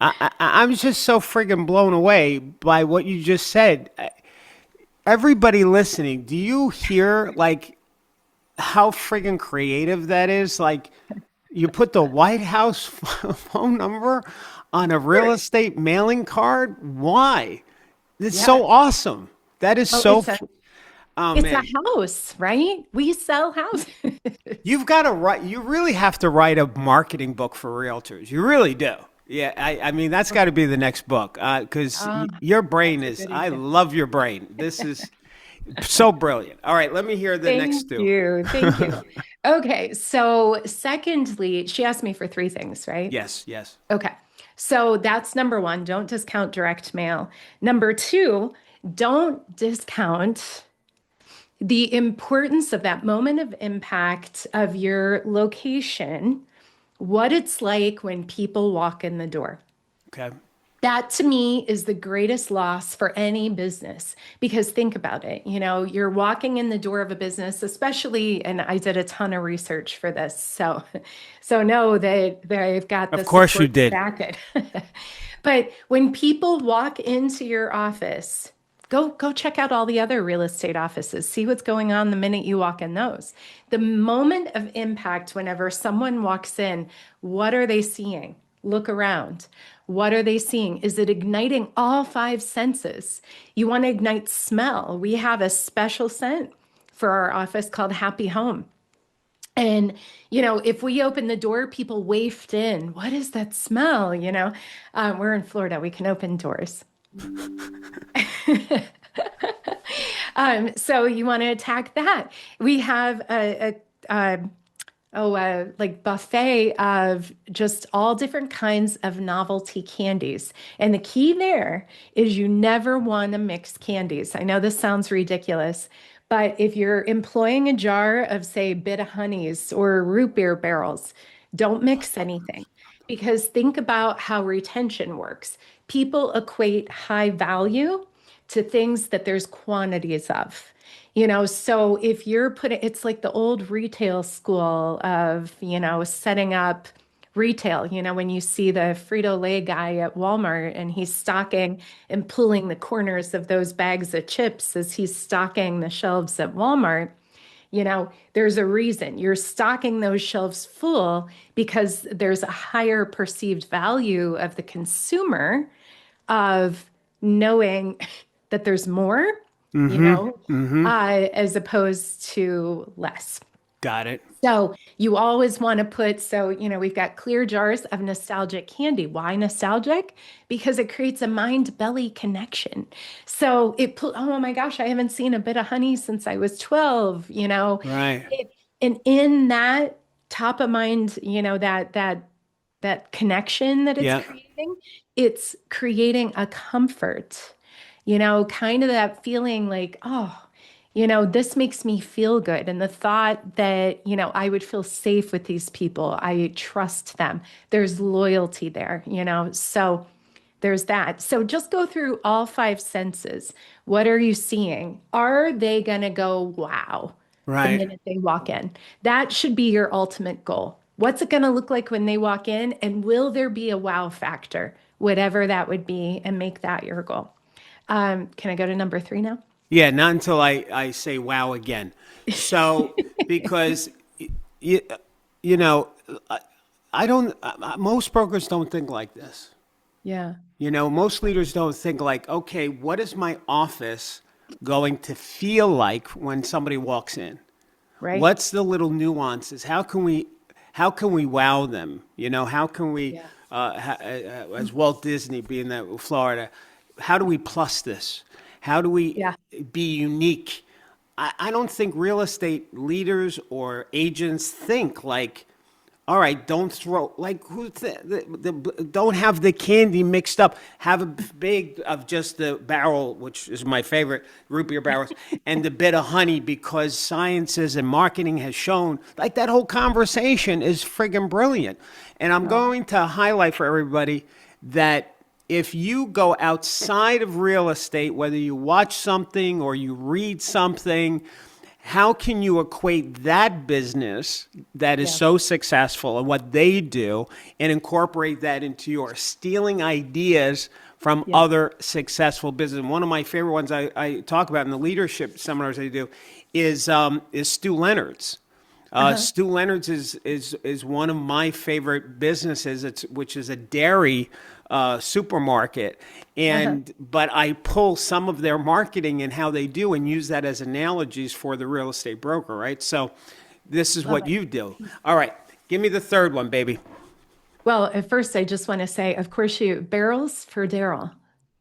I'm just so friggin' blown away by what you just said. Everybody listening, do you hear like how friggin' creative that is? Like, you put the White House phone number on a real estate mailing card? Why? It's Yeah. so awesome. That is Oh, so. it's a Oh it's a man, house, right? We sell houses. you've got to write. You really have to write a marketing book for realtors. You really do. Yeah, I mean that's got to be the next book because Ah, your brain that's a is. good I idea. love your brain. This is so brilliant. All right, let me hear the next Thank two. you. Thank you. Okay. So, secondly, she asked me for 3 things, right? Yes, yes. Okay. So, that's number one. Don't discount direct mail. Number two, don't discount the importance of that moment of impact of your location, what it's like when people walk in the door. Okay. That to me is the greatest loss for any business because think about it. You're walking in the door of a business, especially, and I did a ton of research for this. So know that they've got Of the course you support to did. back it. But when people walk into your office, go check out all the other real estate offices. See what's going on the minute you walk in those. The moment of impact whenever someone walks in, what are they seeing? Look around. What are they seeing? Is it igniting all five senses? You want to ignite smell. We have a special scent for our office called Happy Home. And, if we open the door, people waft in. What is that smell? We're in Florida. We can open doors. So you want to attack that. We have like buffet of just all different kinds of novelty candies. And the key there is you never want to mix candies. I know this sounds ridiculous, but if you're employing a jar of, say, Bit of Honeys or root beer barrels, don't mix anything. Because think about how retention works. People equate high value to things that there's quantities of. So if you're putting, it's like the old retail school of, setting up retail, when you see the Frito-Lay guy at Walmart and he's stocking and pulling the corners of those bags of chips as he's stocking the shelves at Walmart, there's a reason you're stocking those shelves full because there's a higher perceived value of the consumer of knowing that there's more, as opposed to less. Got it. So you always want to put, we've got clear jars of nostalgic candy. Why nostalgic? Because it creates a mind-belly connection. So oh my gosh, I haven't seen a Bit of Honey since I was 12, Right. And in that top of mind, that connection that it's creating a comfort, kind of that feeling like, oh, this makes me feel good. And the thought that, I would feel safe with these people. I trust them. There's loyalty there, so there's that. So just go through all five senses. What are you seeing? Are they going to go, wow, Right. the minute they walk in? That should be your ultimate goal. What's it going to look like when they walk in? And will there be a wow factor, whatever that would be, and make that your goal? Can I go to number 3 now? Yeah, not until I say wow again. So, because, I don't, most brokers don't think like this. Yeah. Most leaders don't think like, okay, what is my office going to feel like when somebody walks in? Right. What's the little nuances? How can we wow them? How can we, as Walt Disney being that Florida, how do we plus this? How do we be unique? I don't think real estate leaders or agents think like, all right, don't throw, like, don't have the candy mixed up. Have a big of just the barrel, which is my favorite, root beer barrels, and the Bit of Honey, because sciences and marketing has shown, like, that whole conversation is friggin' brilliant. And I'm going to highlight for everybody that if you go outside of real estate, whether you watch something or you read something, how can you equate that business that is so successful and what they do and incorporate that into your stealing ideas from other successful business? And one of my favorite ones I talk about in the leadership seminars I do is Stu Leonard's. Stu Leonard's is one of my favorite businesses, which is a dairy supermarket, and but I pull some of their marketing and how they do and use that as analogies for the real estate broker, right? So this is what you do. All right, give me the third one, baby. Well, at first, I just want to say, of course, barrels for Darryl.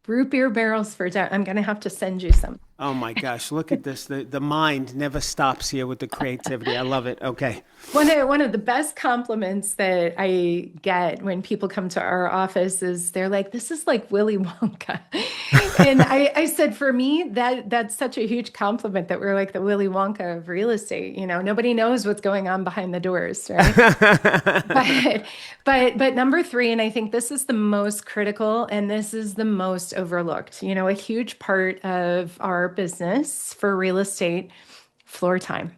Root beer barrels for Darryl. I'm going to have to send you some. Oh my gosh, look at this. The mind never stops here with the creativity. I love it. Okay. One of the best compliments that I get when people come to our office is they're like, this is like Willy Wonka. And I said, for me, that's such a huge compliment that we're like the Willy Wonka of real estate. Nobody knows what's going on behind the doors, right? but number 3, and I think this is the most critical and this is the most overlooked, a huge part of our business for real estate, floor time.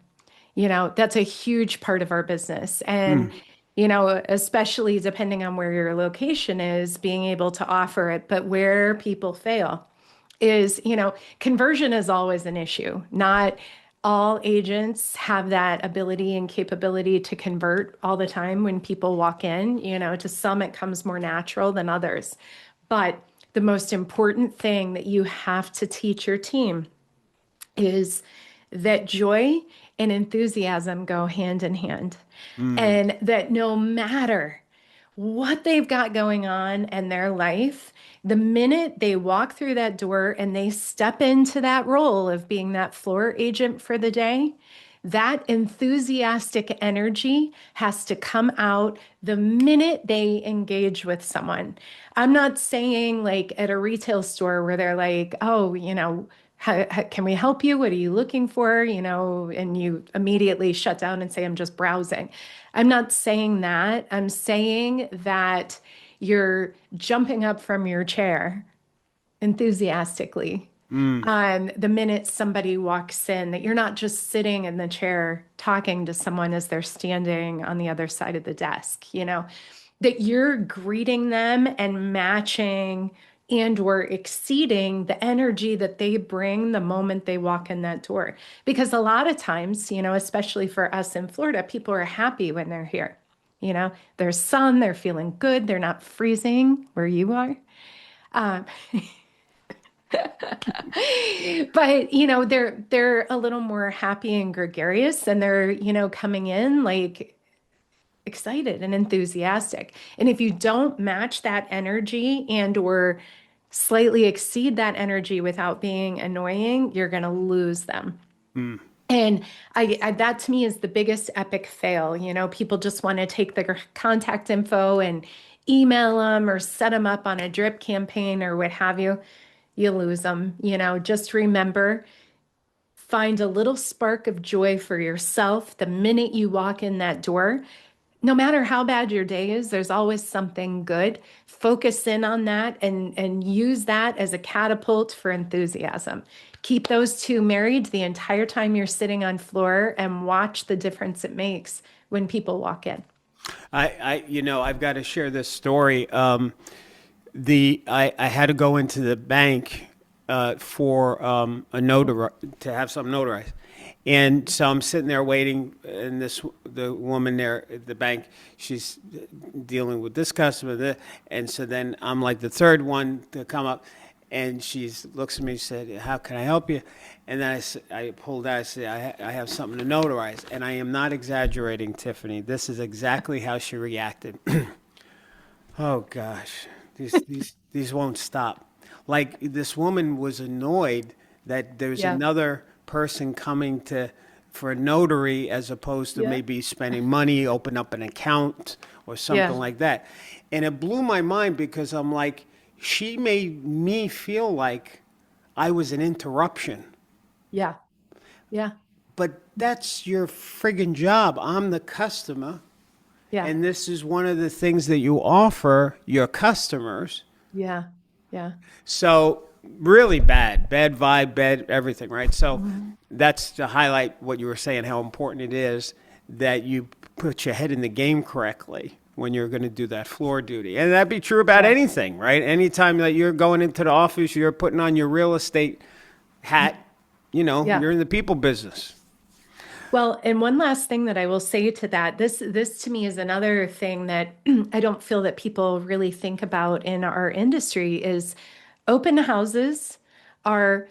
That's a huge part of our business. And, especially depending on where your location is, being able to offer it. But where people fail is, conversion is always an issue, not all agents have that ability and capability to convert all the time when people walk in. To some, it comes more natural than others. But the most important thing that you have to teach your team is that joy and enthusiasm go hand in hand. And that no matter what they've got going on in their life, the minute they walk through that door and they step into that role of being that floor agent for the day, that enthusiastic energy has to come out the minute they engage with someone. I'm not saying like at a retail store where they're like, oh, how can we help you? What are you looking for? And you immediately shut down and say, I'm just browsing. I'm not saying that. I'm saying that you're jumping up from your chair enthusiastically the minute somebody walks in, that you're not just sitting in the chair talking to someone as they're standing on the other side of the desk, that you're greeting them and matching and or exceeding the energy that they bring the moment they walk in that door. Because a lot of times, especially for us in Florida, people are happy when they're here. There's sun, they're feeling good, they're not freezing where you are. Um, but they're a little more happy and gregarious, and they're coming in like excited and enthusiastic. And if you don't match that energy and or slightly exceed that energy without being annoying, you're going to lose them. And that to me is the biggest epic fail. People just want to take the contact info and email them or set them up on a drip campaign or what have you. You lose them. Just remember, find a little spark of joy for yourself the minute you walk in that door. No matter how bad your day is, there's always something good. Focus in on that and use that as a catapult for enthusiasm. Keep those two married the entire time you're sitting on floor and watch the difference it makes when people walk in. I've got to share this story. I had to go into the bank for to have something notarized. And so I'm sitting there waiting, and the woman there at the bank, she's dealing with this customer, and so then I'm like the third one to come up, and she looks at me and said, "How can I help you?" And then I pulled out, I said, I have something to notarize, and I am not exaggerating, Tiffany. This is exactly how she reacted. Oh gosh, these won't stop. Like this woman was annoyed that there's another person coming for a notary as opposed to maybe spending money, open up an account or something like that. And it blew my mind because I'm like, she made me feel like I was an interruption. Yeah. Yeah. But that's your friggin' job. I'm the customer. Yeah. And this is one of the things that you offer your customers. Yeah. Yeah. So really bad vibe, bad everything, right? So that's to highlight what you were saying, how important it is that you put your head in the game correctly when you're going to do that floor duty. And that'd be true about anything, right? Anytime that you're going into the office, you're putting on your real estate hat, you're in the people business. Well, and one last thing that I will say to that, this to me is another thing that I don't feel that people really think about in our industry is open houses are,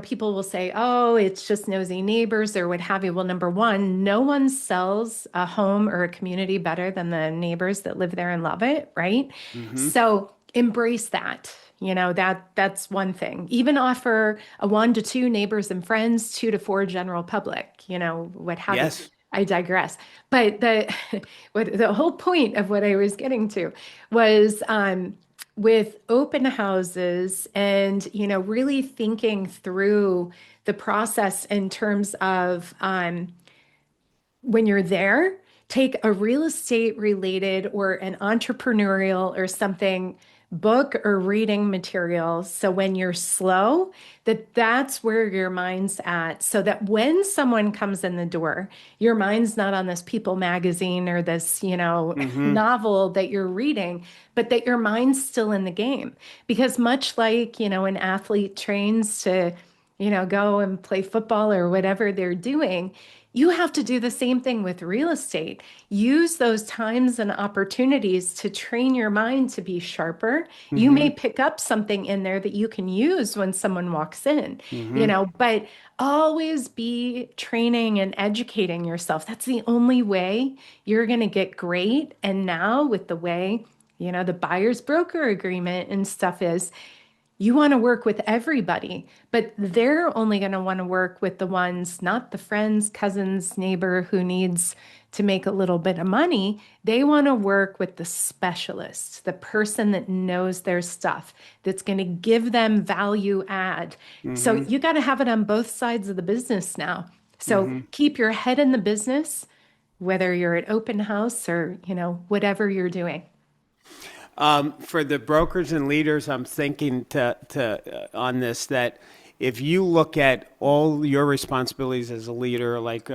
people will say, oh, it's just nosy neighbors or what have you. Well, number one, no one sells a home or a community better than the neighbors that live there and love it, right? So embrace that. That's one thing. Even offer a 1 to 2 neighbors and friends, 2 to 4 general public, what have you. I digress. But the whole point of what I was getting to was with open houses and, really thinking through the process in terms of when you're there, take a real estate related or an entrepreneurial or something book or reading material. So when you're slow, that's where your mind's at. So that when someone comes in the door, your mind's not on this People magazine or this, novel that you're reading, but that your mind's still in the game. Because much like, an athlete trains to go and play football or whatever they're doing. You have to do the same thing with real estate. Use those times and opportunities to train your mind to be sharper. You Mm-hmm. may pick up something in there that you can use when someone walks in, Mm-hmm. but always be training and educating yourself. That's the only way you're going to get great. And now with the way, the buyer's broker agreement and stuff is, you want to work with everybody, but they're only going to want to work with the ones, not the friends, cousins, neighbor who needs to make a little bit of money. They want to work with the specialist, the person that knows their stuff, that's going to give them value add. So Mm-hmm. you got to have it on both sides of the business now. So Mm-hmm. keep your head in the business, whether you're at open house or, whatever you're doing. For the brokers and leaders, I'm thinking on this that if you look at all your responsibilities as a leader, like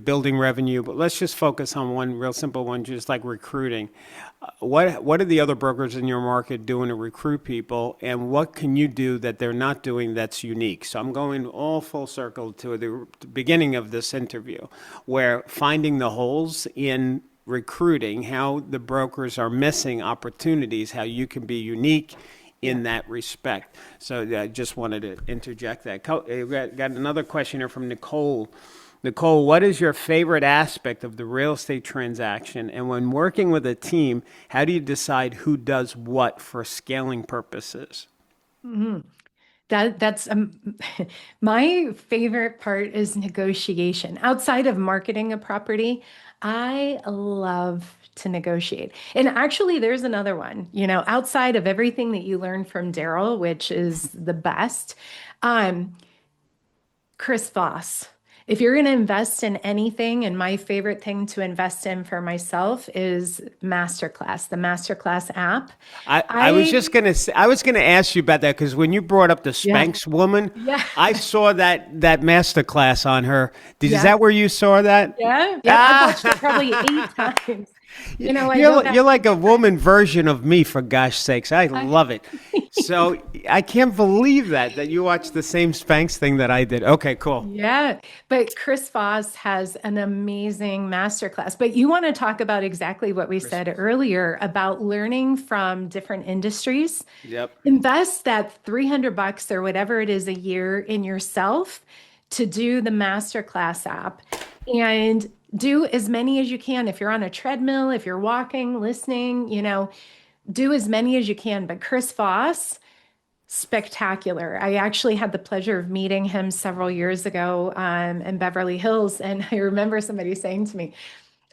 building revenue, but let's just focus on one real simple one, just like recruiting. What are the other brokers in your market doing to recruit people, and what can you do that they're not doing that's unique? So I'm going all full circle to the beginning of this interview, where finding the holes in recruiting, how the brokers are missing opportunities, how you can be unique in that respect. So I just wanted to interject that. Got another question here from Nicole. Nicole, what is your favorite aspect of the real estate transaction? And when working with a team, how do you decide who does what for scaling purposes? That's my favorite part is negotiation. Outside of marketing a property, I love to negotiate. And actually, there's another one, outside of everything that you learned from Darryl, which is the best. Um, Chris Voss. If you're going to invest in anything, and my favorite thing to invest in for myself is Masterclass, the Masterclass app. I was just gonna say, I was gonna ask you about that because when you brought up the Yeah, Spanx woman, yeah, I saw that master class on her. Is yeah, that where you saw that? yeah. I've watched it Ah, probably 8 times. I go you're back. like a woman version of me, for gosh sakes. I I, love it. So I can't believe that you watched the same Spanx thing that I did. Okay, cool. Yeah, but Chris Voss has an amazing masterclass. But you want to talk about exactly what we said earlier about learning from different industries. Yep. Invest that $300 or whatever it is a year in yourself to do the masterclass app and do as many as you can. If you're on a treadmill, if you're walking, listening, do as many as you can. But Chris Voss, spectacular. I actually had the pleasure of meeting him several years ago in Beverly Hills. And I remember somebody saying to me,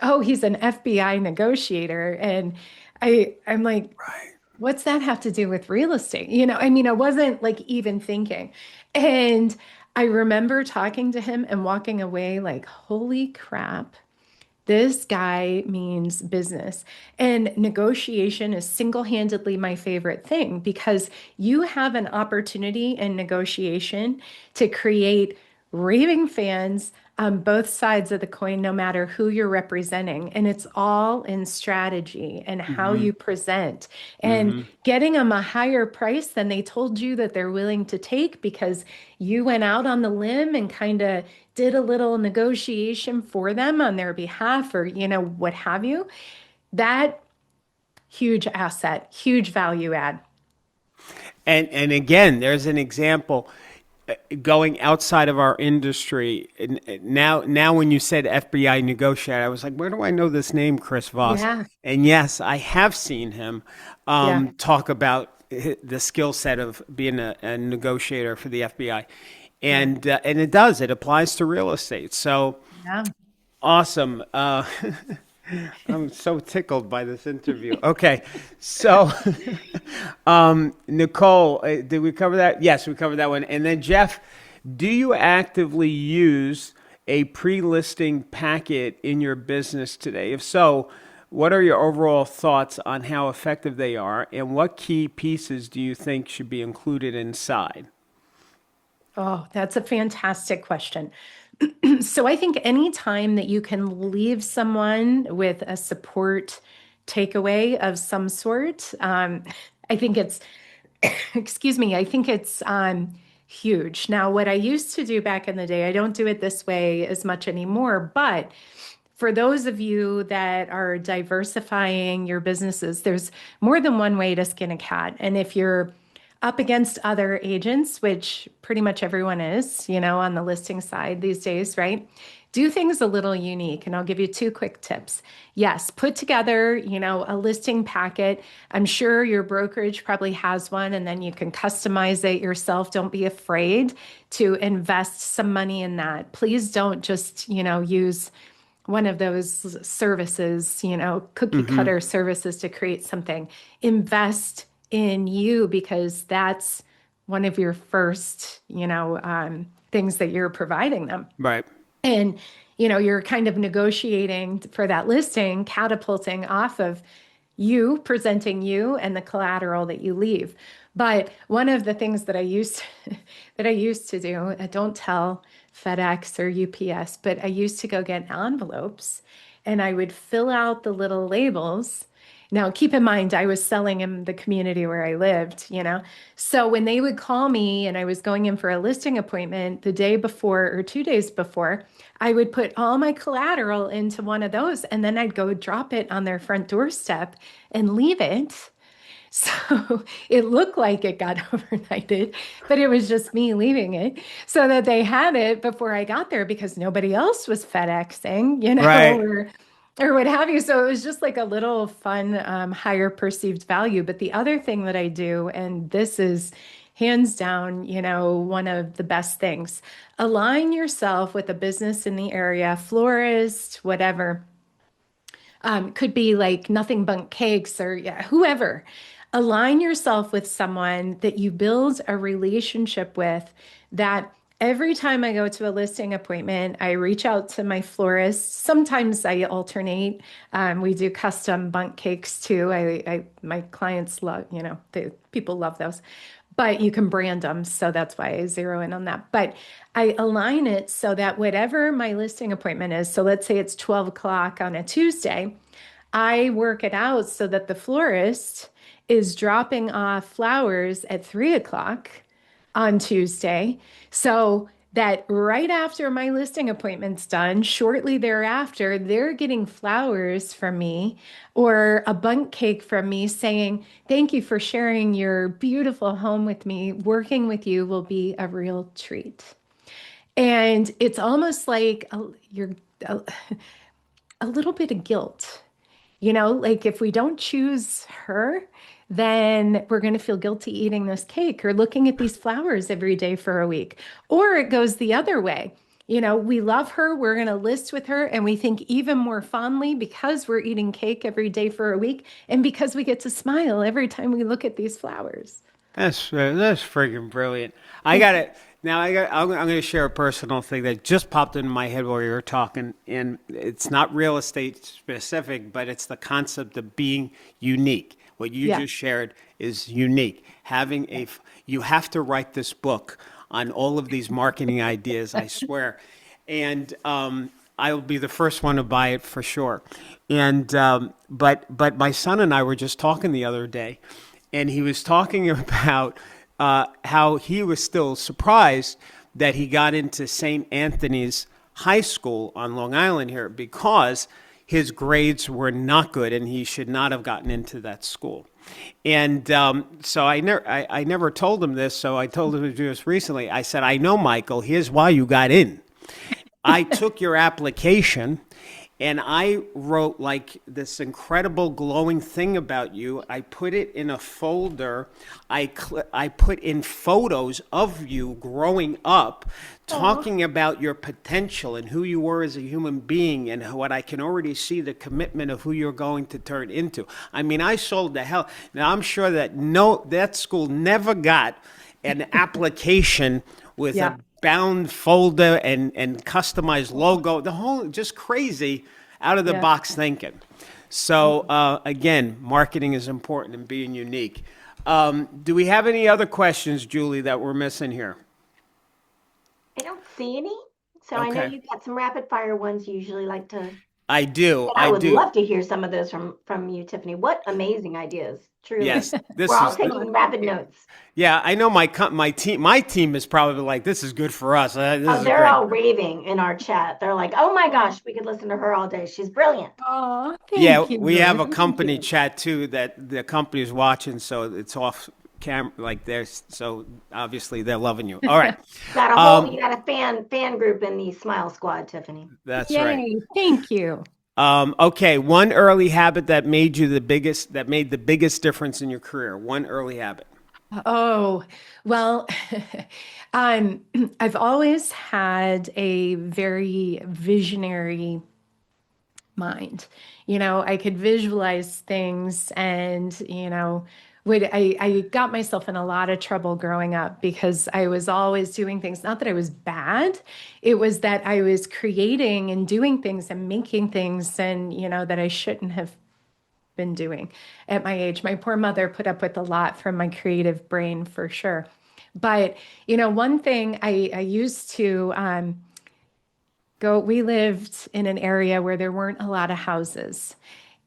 "Oh, he's an FBI negotiator." And I'm like, what's that have to do with real estate? I wasn't like even thinking. And I remember talking to him and walking away like, holy crap. This guy means business. And negotiation is single-handedly my favorite thing because you have an opportunity in negotiation to create raving fans on both sides of the coin, no matter who you're representing. And it's all in strategy and how Mm-hmm. you present and Mm-hmm. getting them a higher price than they told you that they're willing to take because you went out on the limb and kind of did a little negotiation for them on their behalf or, what have you. That huge asset, huge value add. And again, there's an example going outside of our industry. And now when you said FBI negotiator, I was like, where do I know this name, Chris Voss? Yeah. And yes, I have seen him Yeah. talk about the skill set of being a negotiator for the FBI. Yeah. And it applies to real estate. So Yeah. awesome. I'm so tickled by this interview. Okay, so Nicole, did we cover that? Yes, we covered that one. And then Jeff, do you actively use a pre-listing packet in your business today? If so, what are your overall thoughts on how effective they are, and what key pieces do you think should be included inside? Oh, that's a fantastic question. So I think anytime that you can leave someone with a support takeaway of some sort, I think it's, excuse me, I think it's huge. Now, what I used to do back in the day, I don't do it this way as much anymore, but for those of you that are diversifying your businesses, there's more than one way to skin a cat. And if you're up against other agents, which pretty much everyone is, on the listing side these days, right? Do things a little unique. And I'll give you two quick tips. Yes, put together, a listing packet. I'm sure your brokerage probably has one, and then you can customize it yourself. Don't be afraid to invest some money in that. Please don't just, use one of those services, cookie cutter services to create something. Invest in you, because that's one of your first, things that you're providing them. Right. And, you're kind of negotiating for that listing, catapulting off of you, presenting you and the collateral that you leave. But one of the things that I used to do, I don't tell FedEx or UPS, but I used to go get envelopes and I would fill out the little labels. Now, keep in mind, I was selling in the community where I lived, So when they would call me and I was going in for a listing appointment the day before or 2 days before, I would put all my collateral into one of those and then I'd go drop it on their front doorstep and leave it. So it looked like it got overnighted, but it was just me leaving it so that they had it before I got there, because nobody else was FedExing, Right. or what have you. So it was just like a little fun, higher perceived value. But the other thing that I do, and this is hands down, one of the best things, align yourself with a business in the area, florist, whatever. Could be like Nothing Bundt Cakes or whoever. Align yourself with someone that you build a relationship with, that every time I go to a listing appointment, I reach out to my florist. Sometimes I alternate. We do custom bundt cakes too. My clients love, people love those, but you can brand them. So that's why I zero in on that. But I align it so that whatever my listing appointment is, so let's say it's 12 o'clock on a Tuesday, I work it out so that the florist is dropping off flowers at 3 o'clock on Tuesday. So that right after my listing appointment's done, shortly thereafter, they're getting flowers from me or a bundt cake from me saying, thank you for sharing your beautiful home with me. Working with you will be a real treat. And it's almost like you're a little bit of guilt. Like if we don't choose her, then we're going to feel guilty eating this cake or looking at these flowers every day for a week. Or it goes the other way. We love her, we're going to list with her, and we think even more fondly because we're eating cake every day for a week and because we get to smile every time we look at these flowers. That's freaking brilliant. I got it. Now I'm going to share a personal thing that just popped into my head while you were talking, and it's not real estate specific, but it's the concept of being unique. What you just shared is unique. You have to write this book on all of these marketing ideas, I swear. And I'll be the first one to buy it for sure. And but my son and I were just talking the other day, and he was talking about how he was still surprised that he got into St. Anthony's High School on Long Island here because his grades were not good and he should not have gotten into that school. And so I never told him this, so I told him just recently. I said, I know, Michael, here's why you got in. I took your application and I wrote like this incredible glowing thing about you. I put it in a folder. I put in photos of you growing up, talking about your potential and who you were as a human being and what I can already see the commitment of who you're going to turn into. I mean, I sold the hell. Now, I'm sure that school never got an application with a bound folder and customized logo, the whole just crazy out of the box thinking. So again, marketing is important and being unique. Do we have any other questions, Julie, that we're missing here? I don't see any. So I know you've got some rapid fire ones you usually like to I do. And I I would do. love to hear some of those from you, Tiffany. What amazing ideas, truly. Yes, We're this all is. taking rapid notes. Yeah, I know my team is probably like, this is good for us. This Oh, is they're great. all raving in our chat. They're like, "Oh my gosh, we could listen to her all day. She's brilliant." Oh, Yeah, thank we have you. a Thank company you. chat too that the company is watching, so it's off camera, like there's, so obviously they're loving you. All right. You got a fan group in the Smile Squad, Tiffany. That's right. Yay. Thank you. Okay, one early habit that made the biggest difference in your career. One early habit. Oh, well, um, I've always had a very visionary mind. I could visualize things and, I got myself in a lot of trouble growing up because I was always doing things, not that I was bad, it was that I was creating and doing things and making things and, that I shouldn't have been doing at my age. My poor mother put up with a lot from my creative brain for sure. But, one thing I used to, we lived in an area where there weren't a lot of houses.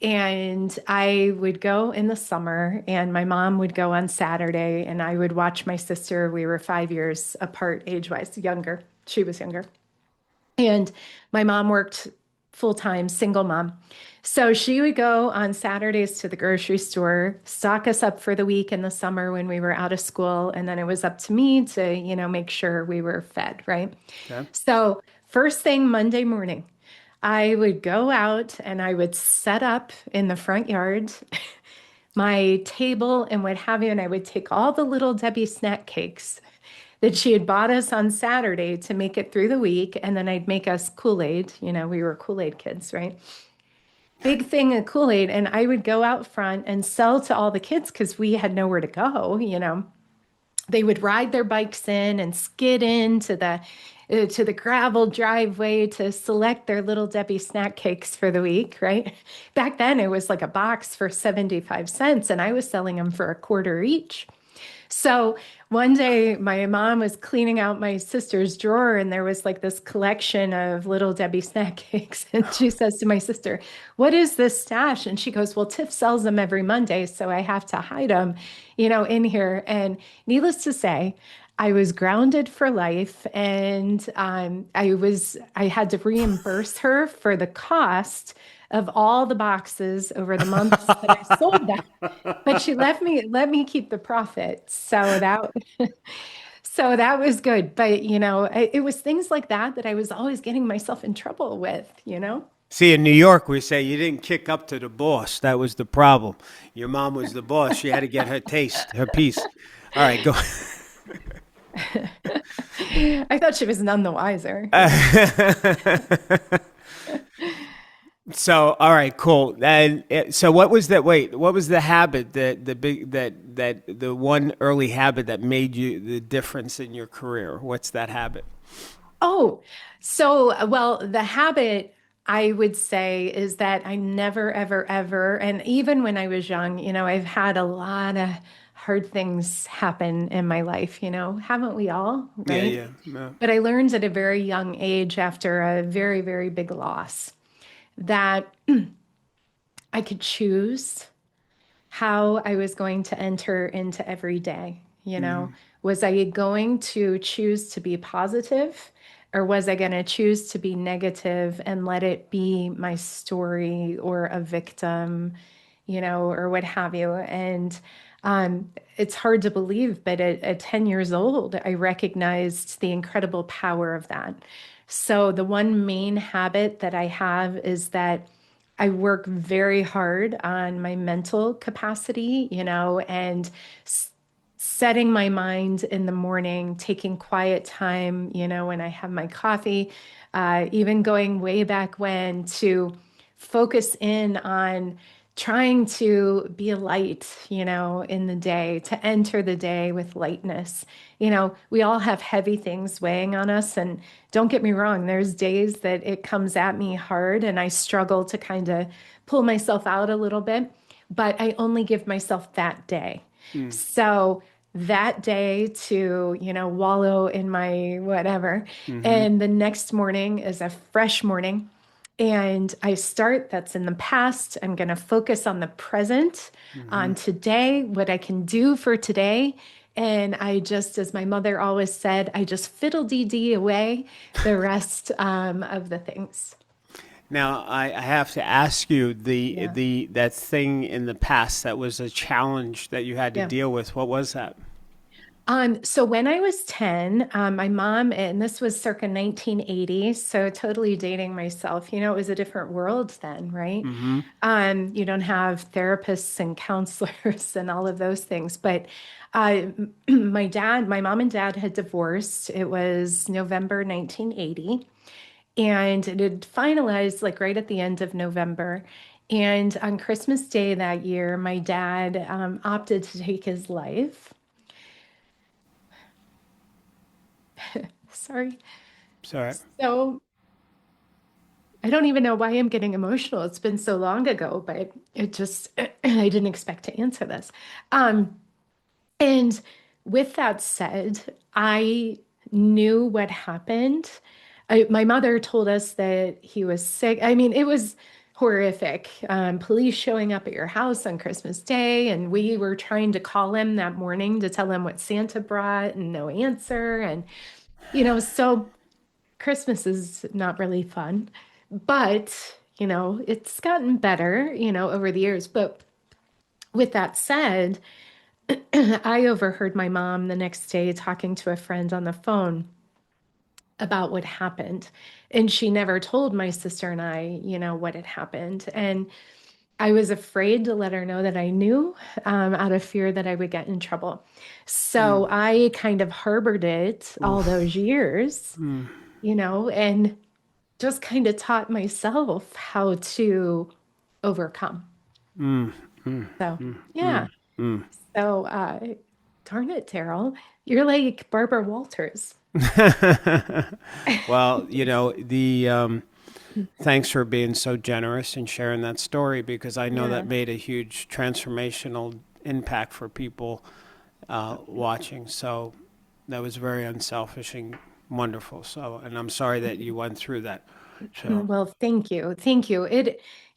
And I would go in the summer, and my mom would go on Saturday, and I would watch my sister. We were 5 years apart, age wise, younger. She was younger. And my mom worked full time, single mom. So she would go on Saturdays to the grocery store, stock us up for the week in the summer when we were out of school. And then it was up to me to, make sure we were fed, right? Okay. So, first thing Monday morning, I would go out and I would set up in the front yard my table and what have you. And I would take all the little Debbie snack cakes that she had bought us on Saturday to make it through the week. And then I'd make us Kool-Aid. We were Kool-Aid kids, right? Big thing of Kool-Aid. And I would go out front and sell to all the kids because we had nowhere to go. They would ride their bikes in and skid into the gravel driveway to select their little Debbie snack cakes for the week, right? Back then it was like a box for 75 cents and I was selling them for a quarter each. So one day my mom was cleaning out my sister's drawer and there was like this collection of little Debbie snack cakes. And she says to my sister, "What is this stash?" And she goes, "Well, Tiff sells them every Monday, so I have to hide them, in here." And needless to say, I was grounded for life, and I had to reimburse her for the cost of all the boxes over the months that I sold them. But she let me keep the profit. So that was good. But it was things like that I was always getting myself in trouble with. See, in New York, we say you didn't kick up to the boss. That was the problem. Your mom was the boss. She had to get her piece. All right, go. I thought she was none the wiser. So, all right, cool. And so, what was that? Wait, what was the habit the one early habit that made you the difference in your career? What's that habit? Oh, well, the habit I would say is that I never, ever, ever, and even when I was young, I've had a lot of hard things happen in my life, haven't we all, Yeah, right? yeah. But I learned at a very young age after a very, very big loss that I could choose how I was going to enter into every day. Was I going to choose to be positive or was I going to choose to be negative and let it be my story or a victim, or what have you? And it's hard to believe, but at 10 years old, I recognized the incredible power of that. So the one main habit that I have is that I work very hard on my mental capacity, and setting my mind in the morning, taking quiet time, when I have my coffee, even going way back when to focus in on trying to be a light, in the day, to enter the day with lightness. We all have heavy things weighing on us. And don't get me wrong, there's days that it comes at me hard and I struggle to kind of pull myself out a little bit, but I only give myself that day. So that day to, wallow in my whatever. And the next morning is a fresh morning. And that's in the past. I'm going to focus on the present, on today, what I can do for today. And I just, as my mother always said, I just fiddle-dee-dee away the rest of the things. Now, I have to ask you Yeah. that thing in the past that was a challenge that you had to Yeah. deal with. What was that? So when I was 10, my mom, and this was circa 1980, so totally dating myself, it was a different world then, right? You don't have therapists and counselors and all of those things. But my mom and dad had divorced. It was November 1980, and it had finalized like right at the end of November. And on Christmas Day that year, my dad opted to take his life. Sorry. Sorry. So I don't even know why I'm getting emotional. It's been so long ago, but it just, I didn't expect to answer this. And with that said, I knew what happened. My mother told us that he was sick. I mean, it was horrific. Police showing up at your house on Christmas Day, and we were trying to call him that morning to tell him what Santa brought, and no answer. And, so Christmas is not really fun, but, it's gotten better, over the years. But with that said, I overheard my mom the next day talking to a friend on the phone about what happened. And she never told my sister and I, what had happened. And I was afraid to let her know that I knew, out of fear that I would get in trouble. So I kind of harbored it all Oof. those years, and just kind of taught myself how to overcome. So, yeah. So, darn it, Darryl, you're like Barbara Walters. Well, thanks for being so generous and sharing that story, because I know that Yeah. made a huge transformational impact for people watching. So that was very unselfish and wonderful. So, and I'm sorry that you went through that. So, Well, thank you. Thank you.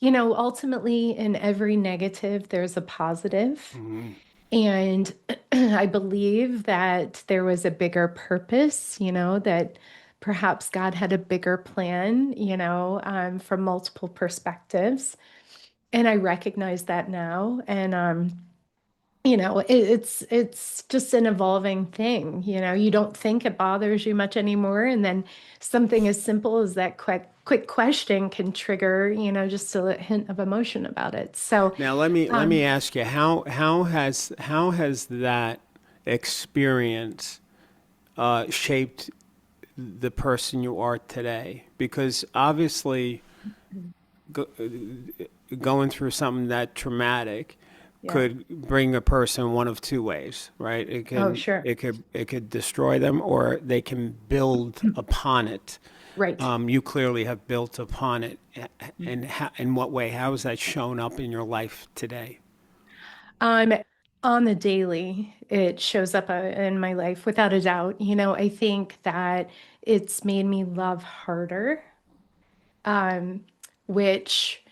Ultimately, in every negative, there's a positive. And I believe that there was a bigger purpose, that perhaps God had a bigger plan, from multiple perspectives. And I recognize that now. And, it's just an evolving thing. You don't think it bothers you much anymore. And then something as simple as that quick question can trigger, just a hint of emotion about it. So, now let me um, ask you, how has that experience shaped the person you are today? Because obviously, go, going through something that traumatic yeah. could bring a person one of two ways, right? It Oh, can sure. it could destroy them, or they can build upon it. Right. You clearly have built upon it, and in what way? How has that shown up in your life today? Um, on the daily, it shows up in my life without a doubt. I think that it's made me love harder, um, which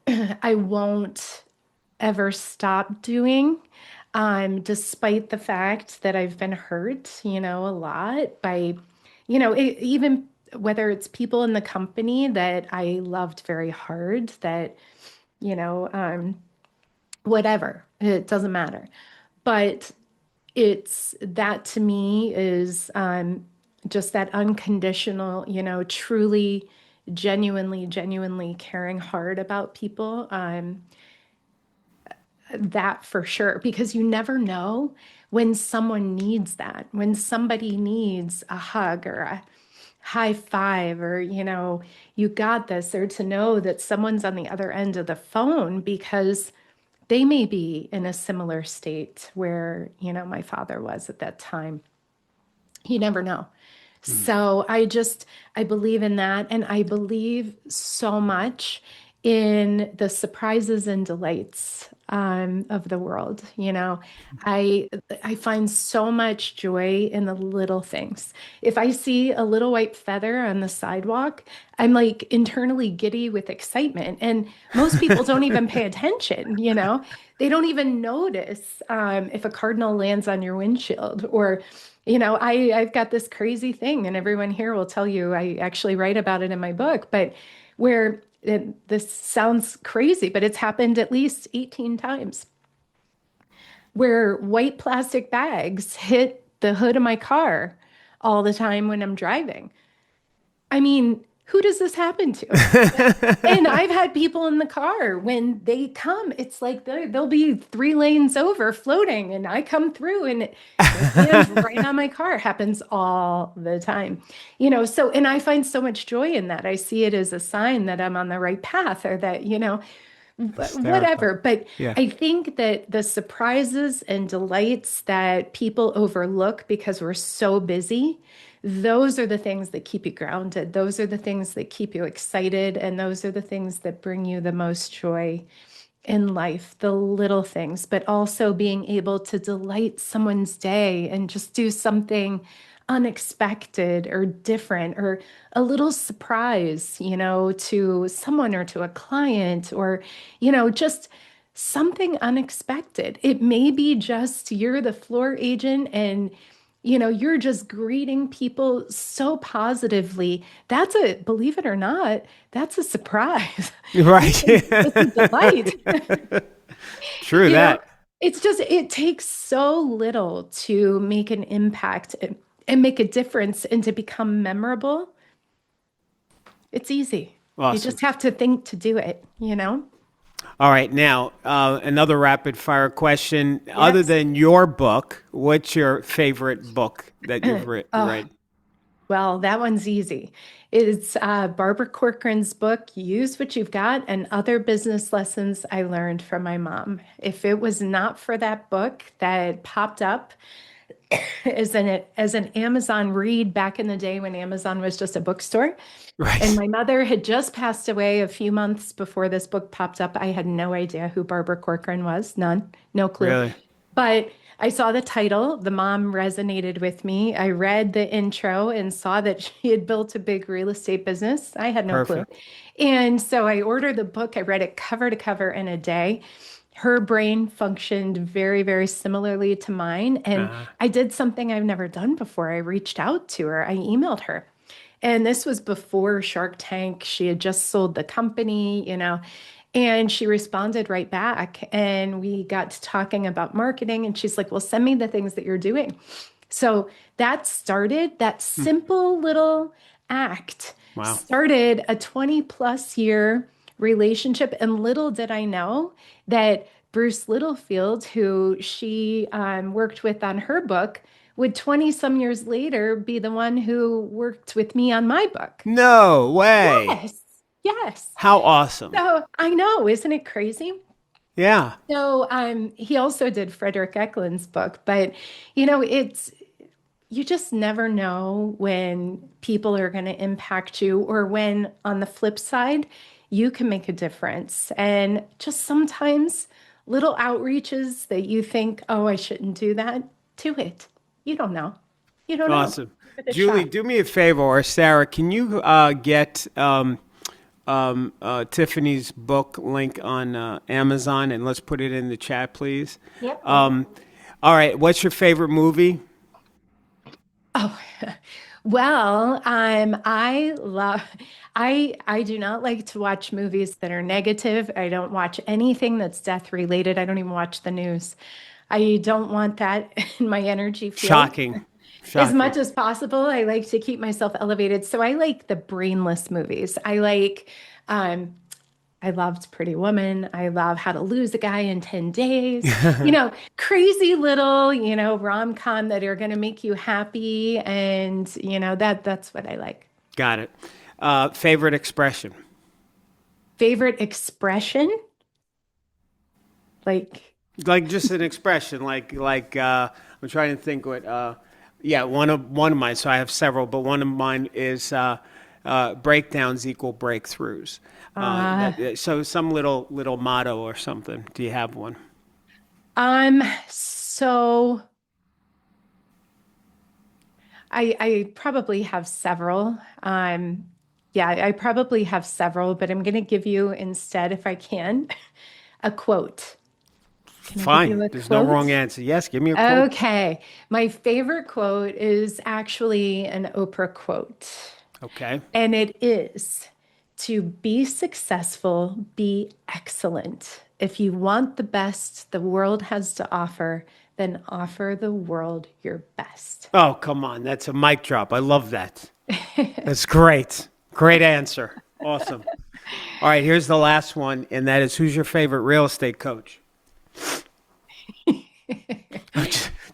I won't ever stop doing, despite the fact that I've been hurt, a lot by, even whether it's people in the company that I loved very hard, that, you know, um, whatever, it doesn't matter. But it's that to me is just that unconditional, truly, genuinely caring hard about people. That for sure, because you never know when someone needs that, when somebody needs a hug or a high five, or, you got this, or to know that someone's on the other end of the phone because they may be in a similar state where, my father was at that time. You never know. So I believe in that. And I believe so much in the surprises and delights of the world. I find so much joy in the little things. If I see a little white feather on the sidewalk, I'm like internally giddy with excitement. And most people don't even pay attention, they don't even notice if a cardinal lands on your windshield or I've got this crazy thing, and everyone here will tell you, I actually write about it in my book, but this sounds crazy, but it's happened at least 18 times where white plastic bags hit the hood of my car all the time when I'm driving. I mean, who does this happen to? And I've had people in the car when they come, it's like they'll be 3 lanes over floating, and I come through and it lands right on my car. It happens all the time, and I find so much joy in that. I see it as a sign that I'm on the right path, or that, whatever. But Yeah. I think that the surprises and delights that people overlook because we're so busy, those are the things that keep you grounded. Those are the things that keep you excited. And those are the things that bring you the most joy in life, the little things, but also being able to delight someone's day and just do something unexpected or different, or a little surprise, to someone or to a client, or, just something unexpected. It may be just you're the floor agent and you're just greeting people so positively. Believe it or not, that's a surprise. Right. It's a delight. True You know, that. it takes so little to make an impact and make a difference and to become memorable. It's easy. Awesome. You just have to think to do it, All right. Now, another rapid fire question. Other Yes. than your book, what's your favorite book that you've read? Well, that one's easy. It's Barbara Corcoran's book, Use What You've Got, and Other Business Lessons I Learned from My Mom. If it was not for that book that popped up as an Amazon read back in the day when Amazon was just a bookstore, Right. and my mother had just passed away a few months before this book popped up, I had no idea who Barbara Corcoran was. None. No clue. Really? But I saw the title. The mom resonated with me. I read the intro and saw that she had built a big real estate business. I had no clue. Perfect. And so I ordered the book. I read it cover to cover in a day. Her brain functioned very, very similarly to mine. And I did something I've never done before. I reached out to her. I emailed her. And this was before Shark Tank. She had just sold the company, and she responded right back. And we got to talking about marketing. And she's like, well, send me the things that you're doing. So that simple little act Wow. started a 20+ year relationship. And little did I know that Bruce Littlefield, who she worked with on her book, would 20 some years later be the one who worked with me on my book. No way. Yes. How awesome. So I know, isn't it crazy? Yeah. So he also did Frederick Eklund's book, but you just never know when people are going to impact you, or when on the flip side, you can make a difference. And just sometimes little outreaches that you think, oh, I shouldn't do that, do it. You don't know. You don't know. Awesome. Give it a Julie, shot. do me a favor, or Sarah, can you get Tiffany's book link on Amazon, and let's put it in the chat, please? Yep. All right. What's your favorite movie? Oh, well, I do not like to watch movies that are negative. I don't watch anything that's death related. I don't even watch the news. I don't want that in my energy field. Shocking. As much as possible, I like to keep myself elevated. So I like the brainless movies. I loved Pretty Woman. I love How to Lose a Guy in 10 Days. Crazy little, rom-com that are going to make you happy. And, that's what I like. Got it. Favorite expression? Favorite expression? Like Just an expression, I'm trying to think what. One of mine. So I have several, but one of mine is breakdowns equal breakthroughs. So some little motto or something. Do you have one? So I probably have several. Yeah, I probably have several, but I'm going to give you instead, if I can, a quote. Can I give you Fine. a There's no wrong quote? answer. Yes, give me a quote. Okay. My favorite quote is actually an Oprah quote, Okay. and it is to be successful, be excellent. If you want the best the world has to offer, then offer the world your best. Oh, come on. That's a mic drop. I love that. That's great. Great answer. Awesome. All right, here's the last one, and that is, who's your favorite real estate coach?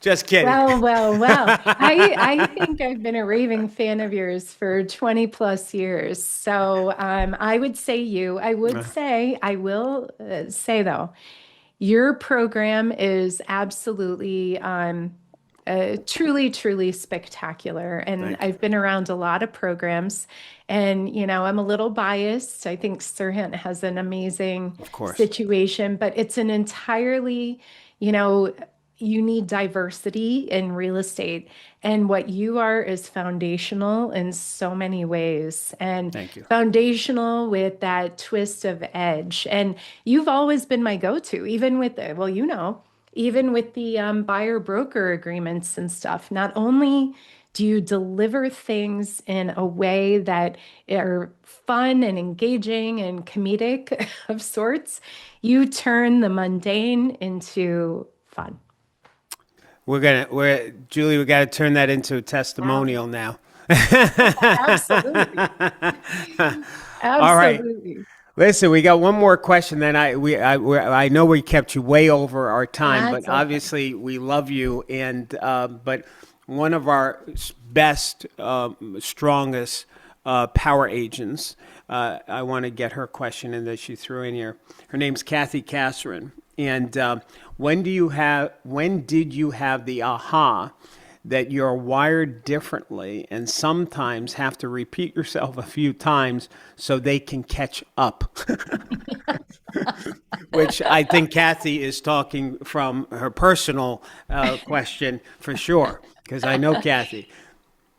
Just kidding. Well. I think I've been a raving fan of yours for 20 plus years. So I would say you. I will say though, your program is absolutely truly spectacular. And I've been around a lot of programs, and I'm a little biased. I think SERHANT has an amazing situation, but it's an entirely, you need diversity in real estate. And what you are is foundational in so many ways, and Thank you. foundational with that twist of edge. And you've always been my go-to, even with even with the buyer broker agreements and stuff. Not only do you deliver things in a way that are fun and engaging and comedic of sorts, you turn the mundane into fun. Julie, we got to turn that into a testimonial now. Absolutely. All right. Listen, we got one more question. Then I know we kept you way over our time, but obviously we love you. And but one of our best, strongest power agents, I want to get her question in that she threw in here. Her name's Kathy Casserin. And when did you have the aha that you're wired differently and sometimes have to repeat yourself a few times so they can catch up? Which I think Kathy is talking from her personal question for sure, because I know Kathy.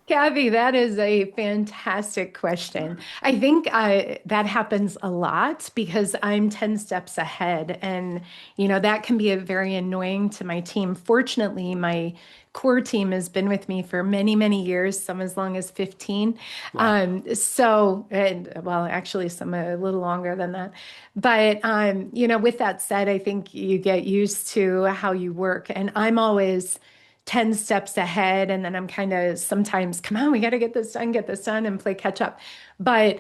Kathy, that is a fantastic question. I think that happens a lot because I'm 10 steps ahead. And, that can be very annoying to my team. Fortunately, my core team has been with me for many, many years, some as long as 15. Wow. Actually, some a little longer than that. But, with that said, I think you get used to how you work. And I'm always 10 steps ahead. And then I'm kind of sometimes, come on, we got to get this done and play catch up. But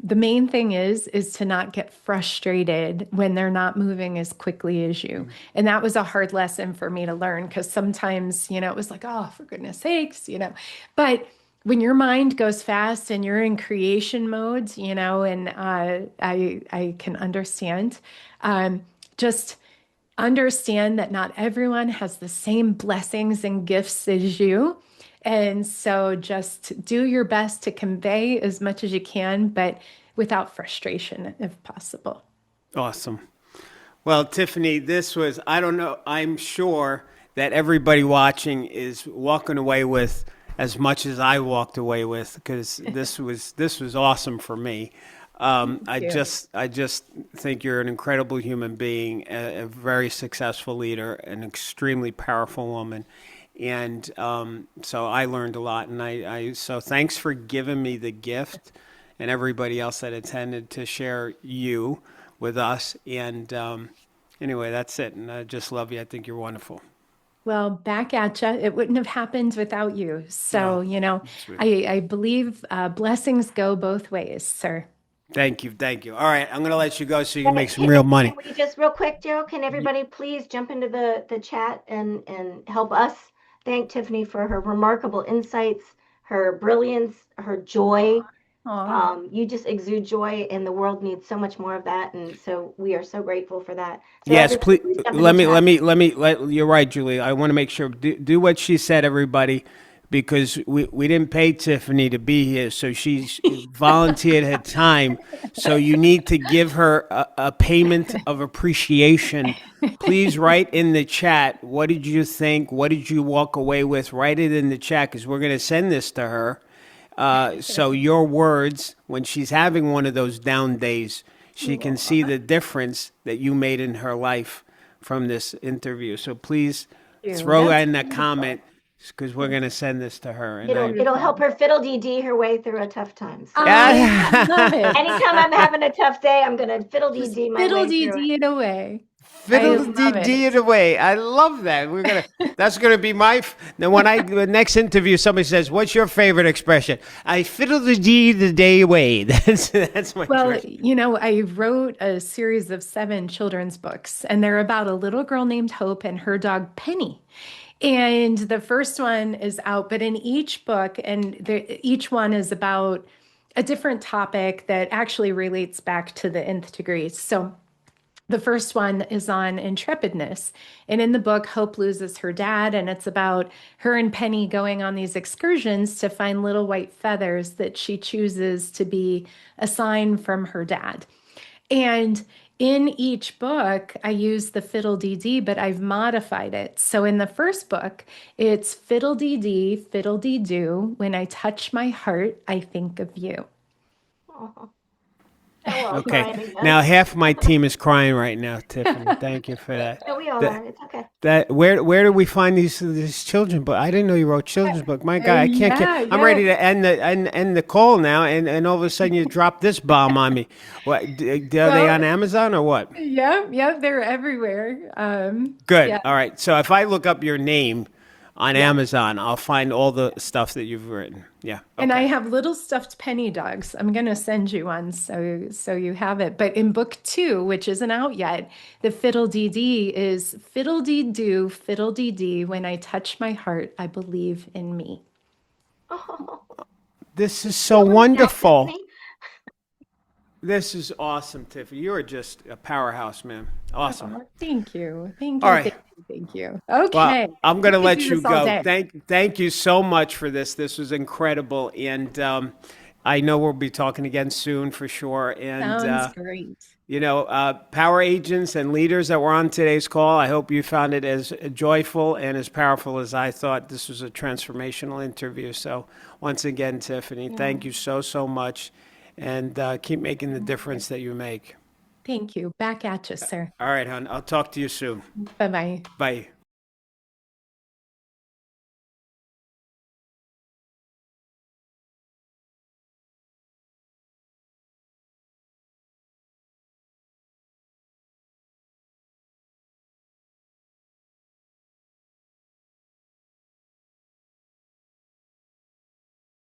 the main thing is to not get frustrated when they're not moving as quickly as you. Mm-hmm. And that was a hard lesson for me to learn, because sometimes, it was like, oh, for goodness sakes, but when your mind goes fast and you're in creation mode, and I can understand, just understand that not everyone has the same blessings and gifts as you. And so just do your best to convey as much as you can, but without frustration if possible. Awesome. Well, Tiffany, this was, I don't know, I'm sure that everybody watching is walking away with as much as I walked away with, because this was awesome for me. I just think you're an incredible human being, a very successful leader, an extremely powerful woman. And so I learned a lot. And so thanks for giving me the gift, and everybody else that attended, to share you with us. And anyway, that's it. And I just love you. I think you're wonderful. Well, back at you. It wouldn't have happened without you. So, I believe blessings go both ways, sir. Thank you. All right, I'm going to let you go so you can make some real money. Can we just real quick, Darryl, can everybody please jump into the chat and help us thank Tiffany for her remarkable insights, her brilliance, her joy. You just exude joy, and the world needs so much more of that. And so we are so grateful for that. So yes, please. Let me. You're right, Julie. I want to make sure. Do what she said, everybody. because we didn't pay Tiffany to be here, so she's volunteered her time. So you need to give her a payment of appreciation. Please write in the chat, what did you think? What did you walk away with? Write it in the chat, because we're going to send this to her. So your words, when she's having one of those down days, she can see the difference that you made in her life from this interview. So please throw in a comment, because we're going to send this to her. And It'll help her fiddle-dee-dee her way through a tough time. So I love it. anytime I'm having a tough day, I'm going to fiddle-dee-dee my way through Fiddle-dee-dee it away. Fiddle-dee-dee it away. I love that. That's gonna be my. Then when the next interview, somebody says, "What's your favorite expression?" I fiddle-dee-dee the day away. That's my. Well, expression. I wrote a series of 7 children's books, and they're about a little girl named Hope and her dog Penny. And the first one is out, but in each book, each one is about a different topic that actually relates back to the nth degree. So the first one is on intrepidness. And in the book, Hope loses her dad, and it's about her and Penny going on these excursions to find little white feathers that she chooses to be a sign from her dad. And in each book, I use the fiddle-dee-dee, but I've modified it. So in the first book, it's fiddle-dee-dee, fiddle-dee-doo. When I touch my heart, I think of you. Oh. Okay. Now half my team is crying right now, Tiffany. Thank you for that. No, we all are. It's okay. Where do we find these children? But I didn't know you wrote children's book. My God, I can't. I'm ready to end the call now, and all of a sudden you drop this bomb on me. What? Are they on Amazon or what? Yeah, they're everywhere. Good. Yeah. All right. So if I look up your name on Amazon, I'll find all the stuff that you've written. Yeah. Okay. And I have little stuffed penny dogs. I'm going to send you one so you have it. But in book 2, which isn't out yet, the fiddle-dee-dee is fiddle-dee-doo, fiddle-dee-dee. When I touch my heart, I believe in me. Oh. This is so wonderful. This is awesome, Tiffany. You are just a powerhouse, man. Awesome. Oh, thank you. All right. Thank you. Okay. Well, I'm going to let you go. Day. Thank you so much for this. This was incredible. And I know we'll be talking again soon for sure. And, sounds great. Power agents and leaders that were on today's call, I hope you found it as joyful and as powerful as I thought. This was a transformational interview. So once again, Tiffany, thank you so much. And keep making the difference that you make. Thank you. Back at you, sir. All right, hon. I'll talk to you soon. Bye-bye. Bye.